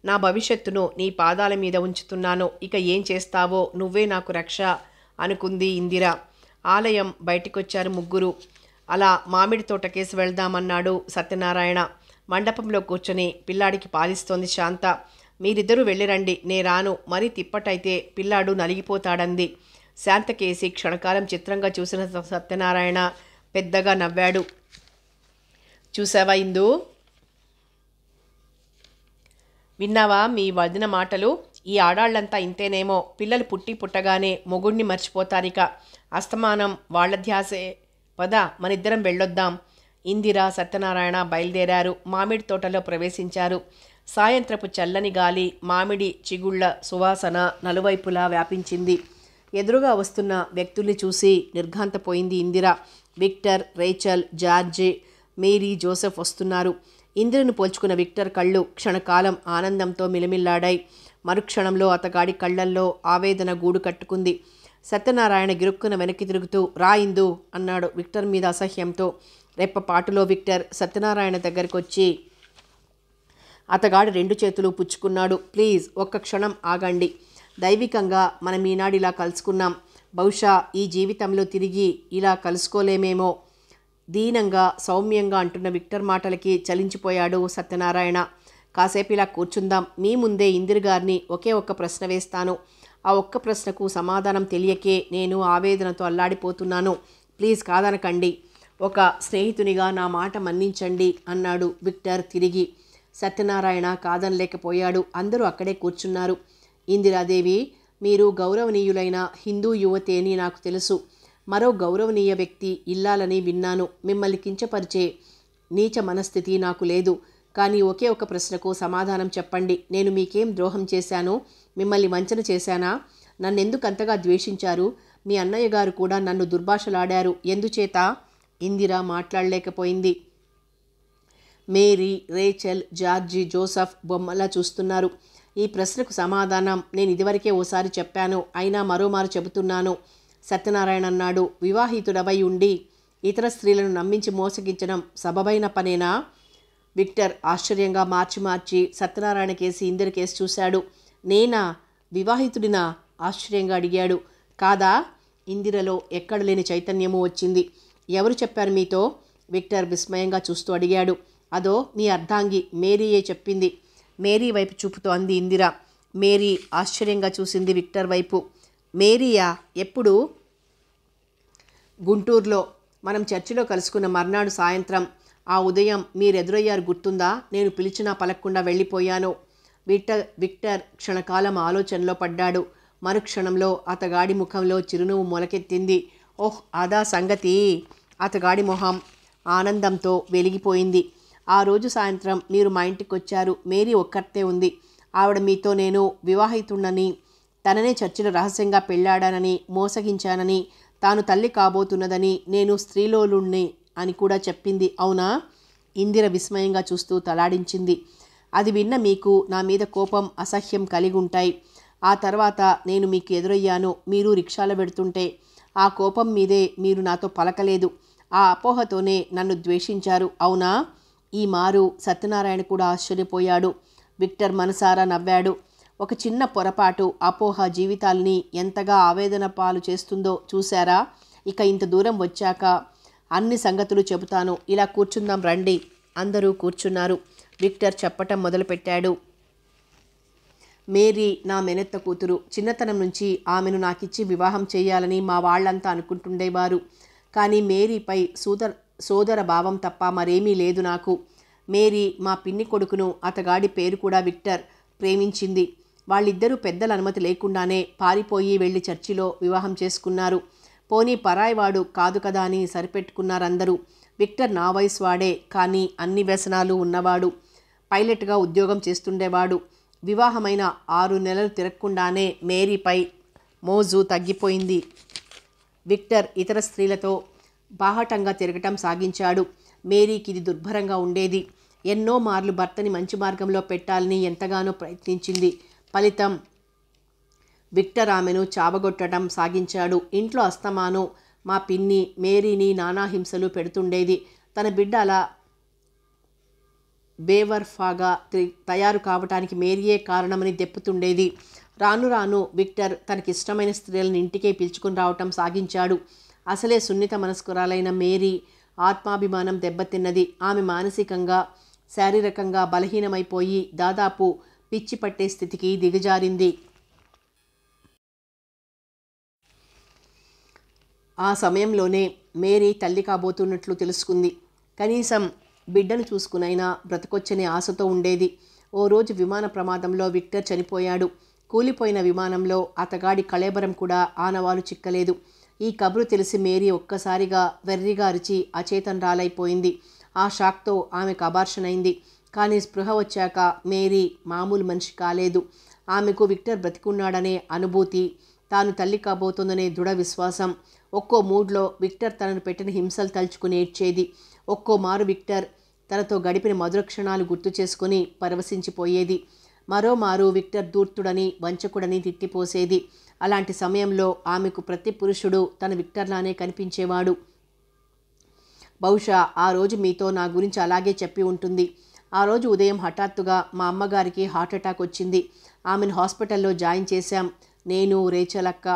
నా భవిష్యత్తును నీ పాదాల మీద ఉంచుతున్నాను. ఇక ఏం చేస్తావో నువ్వే నాకు రక్ష అనుకుంది ఇందిర. ఆలయం బయటికొచ్చారు ముగ్గురు. అలా మామిడి తోటకేసి వెళ్దామన్నాడు సత్యనారాయణ. మండపంలో కూర్చొని పిల్లాడికి పాలిస్తోంది శాంత. మీరిద్దరూ వెళ్ళిరండి, నే రాను. మరీ తిప్పటైతే పిల్లాడు నలిగిపోతాడంది. శాంతకేసి క్షణకాలం చిత్రంగా చూసిన సత్యనారాయణ పెద్దగా నవ్వాడు. చూసావా ఇందు, విన్నావా మీ వదిన మాటలు? ఈ ఆడాళ్లంతా ఇంతేనేమో. పిల్లలు పుట్టగానే మొగుణ్ణి మర్చిపోతారిక. అస్తమానం వాళ్ల ధ్యాసే. పద, మనిద్దరం వెళ్ళొద్దాం. ఇందిర, సత్యనారాయణ బయలుదేరారు. మామిడి తోటలో ప్రవేశించారు. సాయంత్రపు చల్లని గాలి, మామిడి చిగుళ్ల సువాసన నలువైపులా వ్యాపించింది. ఎదురుగా వస్తున్న వ్యక్తుల్ని చూసి నిర్ఘాంతపోయింది Indira. Victor, Rachel, George, Mary, Joseph వస్తున్నారు. ఇందిరను పోల్చుకున్న విక్టర్ కళ్ళు క్షణకాలం ఆనందంతో మిలమిల్లాడాయి. మరుక్షణంలో అతగాడి కళ్లల్లో ఆవేదన గూడు కట్టుకుంది. సత్యనారాయణ గిరుక్కున వెనక్కి తిరుగుతూ రా ఇందు అన్నాడు విక్టర్ మీద అసహ్యంతో. రెప్పపాటులో విక్టర్ సత్యనారాయణ దగ్గరికి వచ్చి అతగాడు 2 చేతులు పుచ్చుకున్నాడు. ప్లీజ్ ఒక్క క్షణం ఆగండి. దైవికంగా మనం ఈనాడు ఇలా కలుసుకున్నాం. బహుశా ఈ జీవితంలో తిరిగి ఇలా కలుసుకోలేమేమో. దీనంగా సౌమ్యంగా అంటున్న విక్టర్ మాటలకి చలించిపోయాడు సత్యనారాయణ. కాసేపు ఇలా కూర్చుందాం. మీ ముందే ఇందిరగారిని ఒకే ఒక్క ప్రశ్న వేస్తాను. ఆ ఒక్క ప్రశ్నకు సమాధానం తెలియకే నేను ఆవేదనతో అల్లాడిపోతున్నాను. ప్లీజ్ కాదనకండి. ఒక స్నేహితునిగా నా మాట మన్నించండి అన్నాడు విక్టర్ తిరిగి. సత్యనారాయణ కాదనలేకపోయాడు. అందరూ అక్కడే కూర్చున్నారు. ఇందిరాదేవి, మీరు గౌరవనీయులైన హిందూ యువతి అని నాకు తెలుసు. మరో గౌరవనీయ వ్యక్తి ఇల్లాలని విన్నాను. మిమ్మల్ని కించపరిచే నీచ మనస్థితి నాకు లేదు. కానీ ఒకే ఒక ప్రశ్నకు సమాధానం చెప్పండి. నేను మీకేం ద్రోహం చేశాను? మిమ్మల్ని వంచన చేశానా? నన్నెందుకు అంతగా ద్వేషించారు? మీ అన్నయ్య గారు కూడా నన్ను దుర్భాషలాడారు. ఎందుచేత? ఇందిర మాట్లాడలేకపోయింది. మేరీ, రేచల్, జార్జి, జోసఫ్ బొమ్మలా చూస్తున్నారు. ఈ ప్రశ్నకు సమాధానం నేను ఇదివరకే ఓసారి చెప్పాను. అయినా మరోమారు చెబుతున్నాను. సత్యనారాయణ అన్నాడు. వివాహితుడవై ఉండి ఇతర స్త్రీలను నమ్మించి మోసగించడం సబబైన పనేనా? విక్టర్ ఆశ్చర్యంగా మార్చి సత్యనారాయణ కేసి ఇందిర కేసి చూశాడు. నేనా? వివాహితుడినా? ఆశ్చర్యంగా అడిగాడు. కాదా? ఇందిరలో ఎక్కడలేని చైతన్యము వచ్చింది. ఎవరు చెప్పారు మీతో? విక్టర్ విస్మయంగా చూస్తూ అడిగాడు. అదో మీ అర్ధాంగి మేరీయే చెప్పింది. మేరీ వైపు చూపుతూ అంది ఇందిర. మేరీ ఆశ్చర్యంగా చూసింది విక్టర్ వైపు. మేరీయా? ఎప్పుడు? గుంటూరులో మనం చర్చిలో కలుసుకున్న మర్నాడు సాయంత్రం. ఆ ఉదయం మీరెదురయ్యారు గుర్తుందా? నేను పిలిచినా పలక్కుండా వెళ్ళిపోయాను. విక్టర్ క్షణకాలం ఆలోచనలో పడ్డాడు. మరుక్షణంలో అతగాడి ముఖంలో చిరునవ్వు మొలకెత్తింది. ఓహ్, అదా సంగతి. అతగాడి మొహం ఆనందంతో వెలిగిపోయింది. ఆ రోజు సాయంత్రం మీరు మా ఇంటికి వచ్చారు. మేరీ ఒక్కర్తే ఉంది. ఆవిడ మీతో నేను వివాహితుణ్ణని, తననే చర్చిలో రహస్యంగా పెళ్ళాడానని, మోసగించానని, తాను తల్లి కాబోతున్నదని, నేను స్త్రీలోలుణ్ణి అని కూడా చెప్పింది. అవునా? ఇందిర విస్మయంగా చూస్తూ తలాడించింది. అది విన్న మీకు నా మీద కోపం, అసహ్యం కలిగి ఉంటాయి. ఆ తర్వాత నేను మీకు ఎదురయ్యాను. మీరు రిక్షాలో పెడుతుంటే ఆ కోపం మీదే మీరు నాతో పలకలేదు. ఆ అపోహతోనే నన్ను ద్వేషించారు. అవునా? ఈ మారు సత్యనారాయణ కూడా ఆశ్చర్యపోయాడు. విక్టర్ మనసారా నవ్వాడు. ఒక చిన్న పొరపాటు అపోహ జీవితాల్ని ఎంతగా ఆవేదన పాలు చేస్తుందో చూశారా? ఇక ఇంత దూరం వచ్చాక అన్ని సంగతులు చెబుతాను. ఇలా కూర్చుందాం రండి. అందరూ కూర్చున్నారు. విక్టర్ చెప్పటం మొదలుపెట్టాడు. మేరీ నా మెనెత్త కూతురు. చిన్నతనం నుంచి ఆమెను నాకిచ్చి వివాహం చేయాలని మా వాళ్ళంతా అనుకుంటుండేవారు. కానీ మేరీపై సోదర భావం తప్ప మరేమీ లేదు నాకు. మేరీ మా పిన్ని కొడుకును, అతగాడి పేరు కూడా విక్టర్, ప్రేమించింది. వాళ్ళిద్దరూ పెద్దల అనుమతి లేకుండానే పారిపోయి వెళ్ళి చర్చిలో వివాహం చేసుకున్నారు. పోనీ పరాయివాడు కాదు కదా అని సరిపెట్టుకున్నారందరూ. విక్టర్ నా వయసు వాడే, కానీ అన్ని వ్యసనాలు ఉన్నవాడు. పైలట్గా ఉద్యోగం చేస్తుండేవాడు. వివాహమైన 6 నెలలు తిరగకుండానే మేరీపై మోజు తగ్గిపోయింది. విక్టర్ ఇతర స్త్రీలతో బాహటంగా తిరగటం సాగించాడు. మేరీకి ఇది దుర్భరంగా ఉండేది. ఎన్నో మార్లు భర్తని మంచి మార్గంలో పెట్టాలని ఎంతగానో ప్రయత్నించింది. ఫలితం విక్టర్ ఆమెను చావగొట్టడం సాగించాడు. ఇంట్లో అస్తమాను మా పిన్ని మేరీని నానా హింసలు పెడుతుండేది. తన బిడ్డ అలా బేవర్ఫాగా తయారు కావటానికి మేరీయే కారణమని దెప్పుతుండేది. రాను రాను విక్టర్ తనకిష్టమైన స్త్రీలను ఇంటికే పిలుచుకుని రావటం సాగించాడు. అసలే సున్నిత మనస్కురాలైన మేరీ ఆత్మాభిమానం దెబ్బతిన్నది. ఆమె మానసికంగా, శారీరకంగా బలహీనమైపోయి దాదాపు పిచ్చి పట్టే స్థితికి దిగజారింది. ఆ సమయంలోనే మేరీ తల్లి కాబోతున్నట్లు తెలుసుకుంది. కనీసం బిడ్డను చూసుకునైనా బ్రతకొచ్చనే ఆశతో ఉండేది. ఓ రోజు విమాన ప్రమాదంలో విక్టర్ చనిపోయాడు. కూలిపోయిన విమానంలో అతగాడి కళేబరం కూడా ఆనవాలు చిక్కలేదు. ఈ కబురు తెలిసి మేరీ ఒక్కసారిగా వెర్రిగా అరిచి అచేతనరాలైపోయింది. ఆ షాక్తో ఆమెకు అబార్షణైంది. కానీ స్పృహ వచ్చాక మేరీ మామూలు మనిషి కాలేదు. ఆమెకు విక్టర్ బ్రతికున్నాడనే అనుభూతి, తాను తల్లి కాబోతోందనే దృఢ విశ్వాసం. ఒక్కో మూడ్లో విక్టర్ తనను పెట్టిన హింసలు తలుచుకుని ఏడ్చేది. ఒక్కో మారు విక్టర్ తనతో గడిపిన మధుర క్షణాలు గుర్తు చేసుకుని పరవశించిపోయేది. మరోమారు విక్టర్ దూర్తుడని, వంచకుడని తిట్టిపోసేది. అలాంటి సమయంలో ఆమెకు ప్రతి పురుషుడు తన విక్టర్లానే కనిపించేవాడు. బహుశా ఆ రోజు మీతో నా గురించి అలాగే చెప్పి ఉంటుంది. ఆ రోజు ఉదయం హఠాత్తుగా మా అమ్మగారికి హార్ట్అటాక్ వచ్చింది. ఆమెను హాస్పిటల్లో జాయిన్ చేశాం, నేను, రేచల్ అక్క.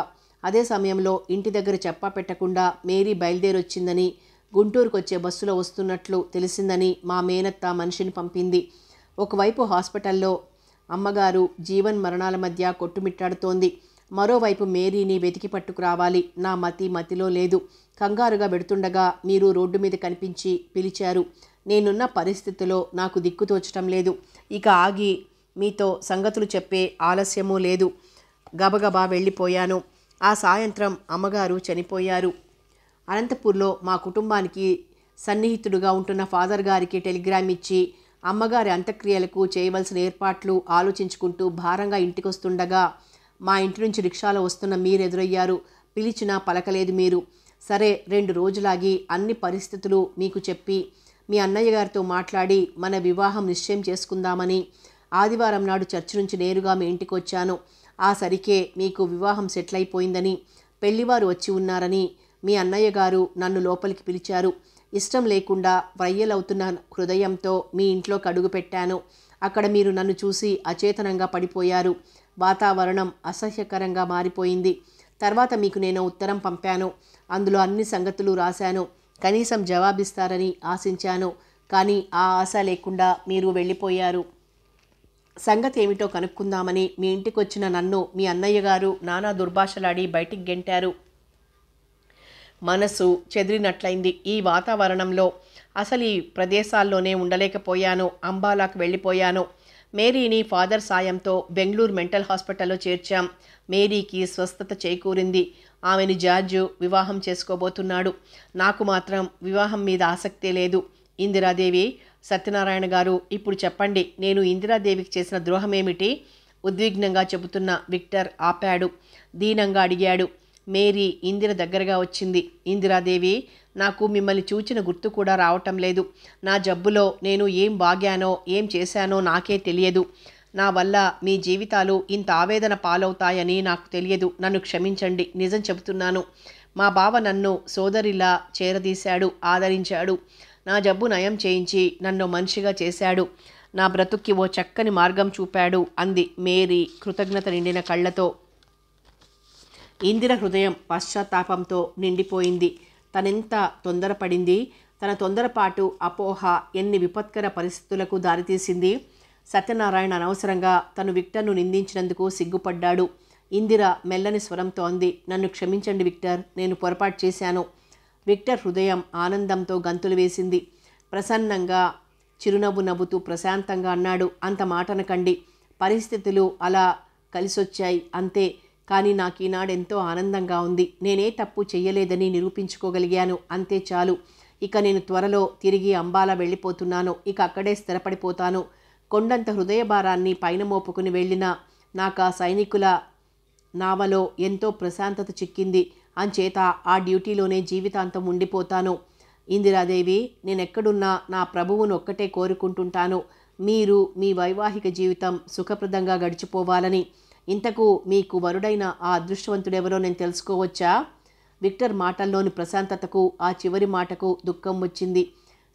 అదే సమయంలో ఇంటి దగ్గర చెప్పా పెట్టకుండా మేరీ బయలుదేరొచ్చిందని, గుంటూరుకు వచ్చే బస్సులో వస్తున్నట్లు తెలిసిందని మా మేనత్త మనిషిని పంపింది. ఒకవైపు హాస్పిటల్లో అమ్మగారు జీవన్ మరణాల మధ్య కొట్టుమిట్టాడుతోంది. మరోవైపు మేరీని వెతికి పట్టుకురావాలి. నా మతిలో లేదు. కంగారుగా పెడుతుండగా మీరు రోడ్డు మీద కనిపించి పిలిచారు. నేనున్న పరిస్థితిలో నాకు దిక్కు తోచటం లేదు. ఇక ఆగి మీతో సంగతులు చెప్పే ఆలస్యమూ లేదు. గబగబా వెళ్ళిపోయాను. ఆ సాయంత్రం అమ్మగారు చనిపోయారు. అనంతపూర్లో మా కుటుంబానికి సన్నిహితుడుగా ఉంటున్న ఫాదర్ గారికి టెలిగ్రామ్ ఇచ్చి అమ్మగారి అంత్యక్రియలకు చేయవలసిన ఏర్పాట్లు ఆలోచించుకుంటూ భారంగా ఇంటికొస్తుండగా మా ఇంటి నుంచి రిక్షాలో వస్తున్న మీరు ఎదురయ్యారు. పిలిచినా పలకలేదు మీరు. సరే, 2 రోజులాగి అన్ని పరిస్థితులు మీకు చెప్పి మీ అన్నయ్య గారితో మాట్లాడి మన వివాహం నిశ్చయం చేసుకుందామని ఆదివారం నాడు చర్చి నుంచి నేరుగా మీ ఇంటికి వచ్చాను. ఆ సరికే మీకు వివాహం సెటిల్ అయిపోయిందని, పెళ్లివారు వచ్చి ఉన్నారని మీ అన్నయ్య గారు నన్ను లోపలికి పిలిచారు. ఇష్టం లేకుండా వ్రయ్యలవుతున్న హృదయంతో మీ ఇంట్లోకి అడుగుపెట్టాను. అక్కడ మీరు నన్ను చూసి అచేతనంగా పడిపోయారు. వాతావరణం అసహ్యకరంగా మారిపోయింది. తర్వాత మీకు నేను ఉత్తరం పంపాను. అందులో అన్ని సంగతులు రాశాను. కనీసం జవాబిస్తారని ఆశించాను. కానీ ఆ ఆశ లేకుండా మీరు వెళ్ళిపోయారు. సంగతి ఏమిటో కనుక్కుందామని మీ ఇంటికి వచ్చిన నన్ను మీ అన్నయ్య గారు నానా దుర్భాషలాడి బయటికి గెంటారు. మనసు చెదిరినట్లయింది. ఈ వాతావరణంలో అసలు ఈ ప్రదేశాల్లోనే ఉండలేకపోయాను. అంబాలాకు వెళ్ళిపోయాను. మేరీని ఫాదర్ సాయంతో బెంగళూరు మెంటల్ హాస్పిటల్లో చేర్చాం. మేరీకి స్వస్థత చేకూరింది. ఆమెను జార్జు వివాహం చేసుకోబోతున్నాడు. నాకు మాత్రం వివాహం మీద ఆసక్తే లేదు. ఇందిరాదేవి, సత్యనారాయణ గారు, ఇప్పుడు చెప్పండి, నేను ఇందిరాదేవికి చేసిన ద్రోహమేమిటి? ఉద్విగ్నంగా చెబుతున్న విక్టర్ ఆపాడు. దీనంగా అడిగాడు. మేరీ ఇందిర దగ్గరగా వచ్చింది. ఇందిరాదేవి, నాకు మిమ్మల్ని చూచిన గుర్తు కూడా రావటం లేదు. నా జబ్బులో నేను ఏం వాగానో ఏం చేశానో నాకే తెలియదు. నా వల్ల మీ జీవితాలు ఇంత ఆవేదన పాలవుతాయని నాకు తెలియదు. నన్ను క్షమించండి. నిజం చెబుతున్నాను. మా బావ నన్ను సోదరిలా చేరదీశాడు, ఆదరించాడు. నా జబ్బు నయం చేయించి నన్ను మనిషిగా చేశాడు. నా బ్రతుక్కి ఓ చక్కని మార్గం చూపాడు అంది మేరీ కృతజ్ఞత నిండిన కళ్ళతో. ఇందిర హృదయం పశ్చాత్తాపంతో నిండిపోయింది. తనెంత తొందరపడింది. తన తొందరపాటు, అపోహ ఎన్ని విపత్కర పరిస్థితులకు దారితీసింది. సత్యనారాయణ అనవసరంగా తను విక్టర్ను నిందించినందుకు సిగ్గుపడ్డాడు. ఇందిర మెల్లని స్వరంతో అంది, నన్ను క్షమించండి విక్టర్, నేను పొరపాటు చేశాను. విక్టర్ హృదయం ఆనందంతో గంతులు వేసింది. ప్రసన్నంగా చిరునవ్వు నవ్వుతూ ప్రశాంతంగా అన్నాడు, అంత మాటనకండి. పరిస్థితులు అలా కలిసొచ్చాయి అంతే. కానీ నాకు ఈనాడు ఎంతో ఆనందంగా ఉంది. నేనే తప్పు చెయ్యలేదని నిరూపించుకోగలిగాను, అంతే చాలు. ఇక నేను త్వరలో తిరిగి అంబాలా వెళ్ళిపోతున్నాను. ఇక అక్కడే స్థిరపడిపోతాను. కొండంత హృదయభారాన్ని పైన మోపుకుని వెళ్ళిన నాకు ఆ సైనికుల నావలో ఎంతో ప్రశాంతత చిక్కింది. అంచేత ఆ డ్యూటీలోనే జీవితాంతం ఉండిపోతాను. ఇందిరాదేవి, నేనెక్కడున్నా నా ప్రభువును ఒక్కటే కోరుకుంటుంటాను, మీరు మీ వైవాహిక జీవితం సుఖప్రదంగా గడిచిపోవాలని. ఇంతకు మీకు వరుడైన ఆ అదృష్టవంతుడెవరో నేను తెలుసుకోవచ్చా? విక్టర్ మాటల్లోని ప్రశాంతతకు ఆ చివరి మాటకు దుఃఖం వచ్చింది.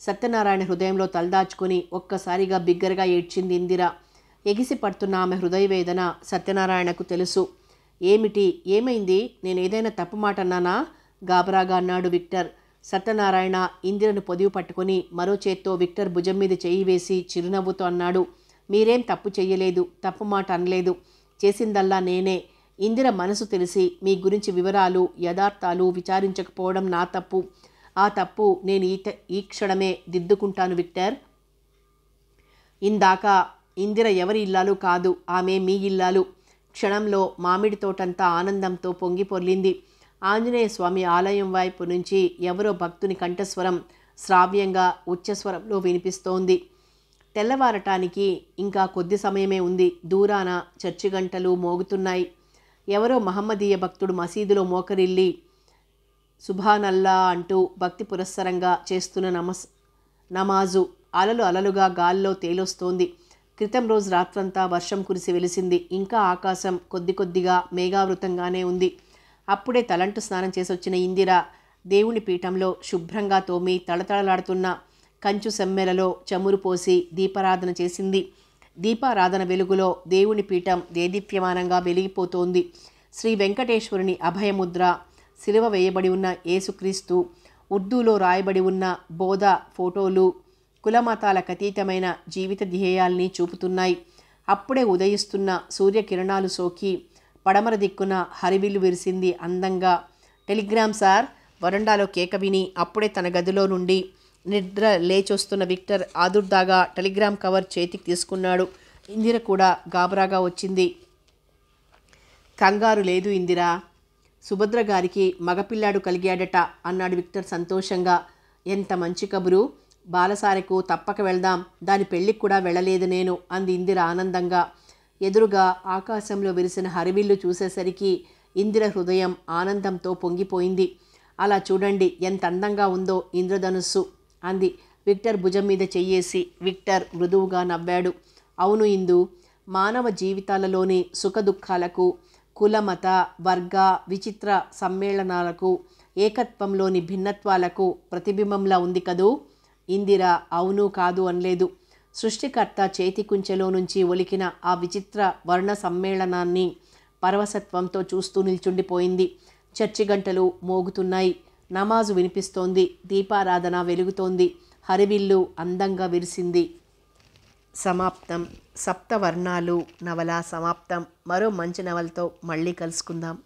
సత్యనారాయణ హృదయంలో తలదాచుకొని ఒక్కసారిగా బిగ్గరగా ఏడ్చింది ఇందిర. ఎగిసి పడుతున్న ఆమె హృదయవేదన సత్యనారాయణకు తెలుసు. ఏమిటి, ఏమైంది? నేనేదైనా తప్పు మాట అన్నానా? గాబరాగా అన్నాడు విక్టర్. సత్యనారాయణ ఇందిరను పొదివి పట్టుకొని మరో చేత్తో విక్టర్ భుజం మీద చెయ్యి వేసి చిరునవ్వుతో అన్నాడు, మీరేం తప్పు చెయ్యలేదు, తప్పు మాట అనలేదు. చేసిందల్లా నేనే. ఇందిర మనసు తెలిసి మీ గురించి వివరాలు, యథార్థాలు విచారించకపోవడం నా తప్పు. ఆ తప్పు నేను ఈ క్షణమే దిద్దుకుంటాను విక్టర్. ఇందాక ఇందిర ఎవరి ఇల్లాలు కాదు, ఆమె మీ ఇల్లాలు. క్షణంలో మామిడి తోటంతా ఆనందంతో పొంగి పొర్లింది. ఆంజనేయ స్వామి ఆలయం వైపు నుంచి ఎవరో భక్తుని కంఠస్వరం శ్రావ్యంగా ఉచ్చస్వరంలో వినిపిస్తోంది. తెల్లవారటానికి ఇంకా కొద్ది సమయమే ఉంది. దూరాన చర్చి గంటలు మోగుతున్నాయి. ఎవరో మహమ్మదీయ భక్తుడు మసీదులో మోకరిల్లి సుభానల్లా అంటూ భక్తి పురస్సరంగా చేస్తున్న నమాజు అలలు అలలుగా గాల్లో తేలొస్తోంది. క్రితం రోజు రాత్రంతా వర్షం కురిసి వెలిసింది. ఇంకా ఆకాశం కొద్ది కొద్దిగా మేఘావృతంగానే ఉంది. అప్పుడే తలంటు స్నానం చేసొచ్చిన ఇందిర దేవుని పీఠంలో శుభ్రంగా తోమి తళతళలాడుతున్న కంచు సెమ్మెలలో చమురు పోసి దీపారాధన చేసింది. దీపారాధన వెలుగులో దేవుని పీఠం దేదీప్యమానంగా వెలిగిపోతోంది. శ్రీ వెంకటేశ్వరుని అభయముద్ర, శిలువ వేయబడి ఉన్న యేసుక్రీస్తు, ఉర్దూలో రాయబడి ఉన్న బోధ ఫోటోలు కులమతాలకు అతీతమైన జీవిత ధ్యేయాల్ని చూపుతున్నాయి. అప్పుడే ఉదయిస్తున్న సూర్యకిరణాలు సోకి పడమర దిక్కున హరివిల్లు విరిసింది అందంగా. Telegram sir. వరండాలో కేక విని అప్పుడే తన గదిలో నుండి నిద్ర లేచొస్తున్న విక్టర్ ఆదుర్దాగా టెలిగ్రామ్ కవర్ చేతికి తీసుకున్నాడు. ఇందిర కూడా గాబరాగా వచ్చింది. కంగారు లేదు ఇందిరా, సుభద్ర గారికి మగపిల్లాడు కలిగాడట అన్నాడు విక్టర్ సంతోషంగా. ఎంత మంచి కబురు, బాలసారెకు తప్పక వెళ్దాం, దాని పెళ్ళికి కూడా వెళ్ళలేదు నేను అంది ఇందిర ఆనందంగా. ఎదురుగా ఆకాశంలో విరిసిన హరివిల్లు చూసేసరికి ఇందిర హృదయం ఆనందంతో పొంగిపోయింది. అలా చూడండి ఎంత అందంగా ఉందో ఇంద్రధనుస్సు అంది విక్టర్ భుజం మీద చెయ్యేసి. విక్టర్ మృదువుగా నవ్వాడు. అవును ఇందు, మానవ జీవితాలలోని సుఖదుఖాలకు, కులమత వర్గ విచిత్ర సమ్మేళనాలకు, ఏకత్వంలోని భిన్నత్వాలకు ప్రతిబింబంలా ఉంది కదూ. ఇందిర అవును కాదు అనలేదు. సృష్టికర్త చేతి కుంచెలో నుంచి ఒలికిన ఆ విచిత్ర వర్ణ సమ్మేళనాన్ని పరవశత్వంతో చూస్తూ నిల్చుండిపోయింది. చర్చి గంటలు మోగుతున్నాయి. నమాజు వినిపిస్తోంది. దీపారాధన వెలుగుతోంది. హరివిల్లు అందంగా విరిసింది. సమాప్తం. సప్తవర్ణాలు నవల సమాప్తం. మరో మంచి నవలతో మళ్ళీ కలుసుకుందాం.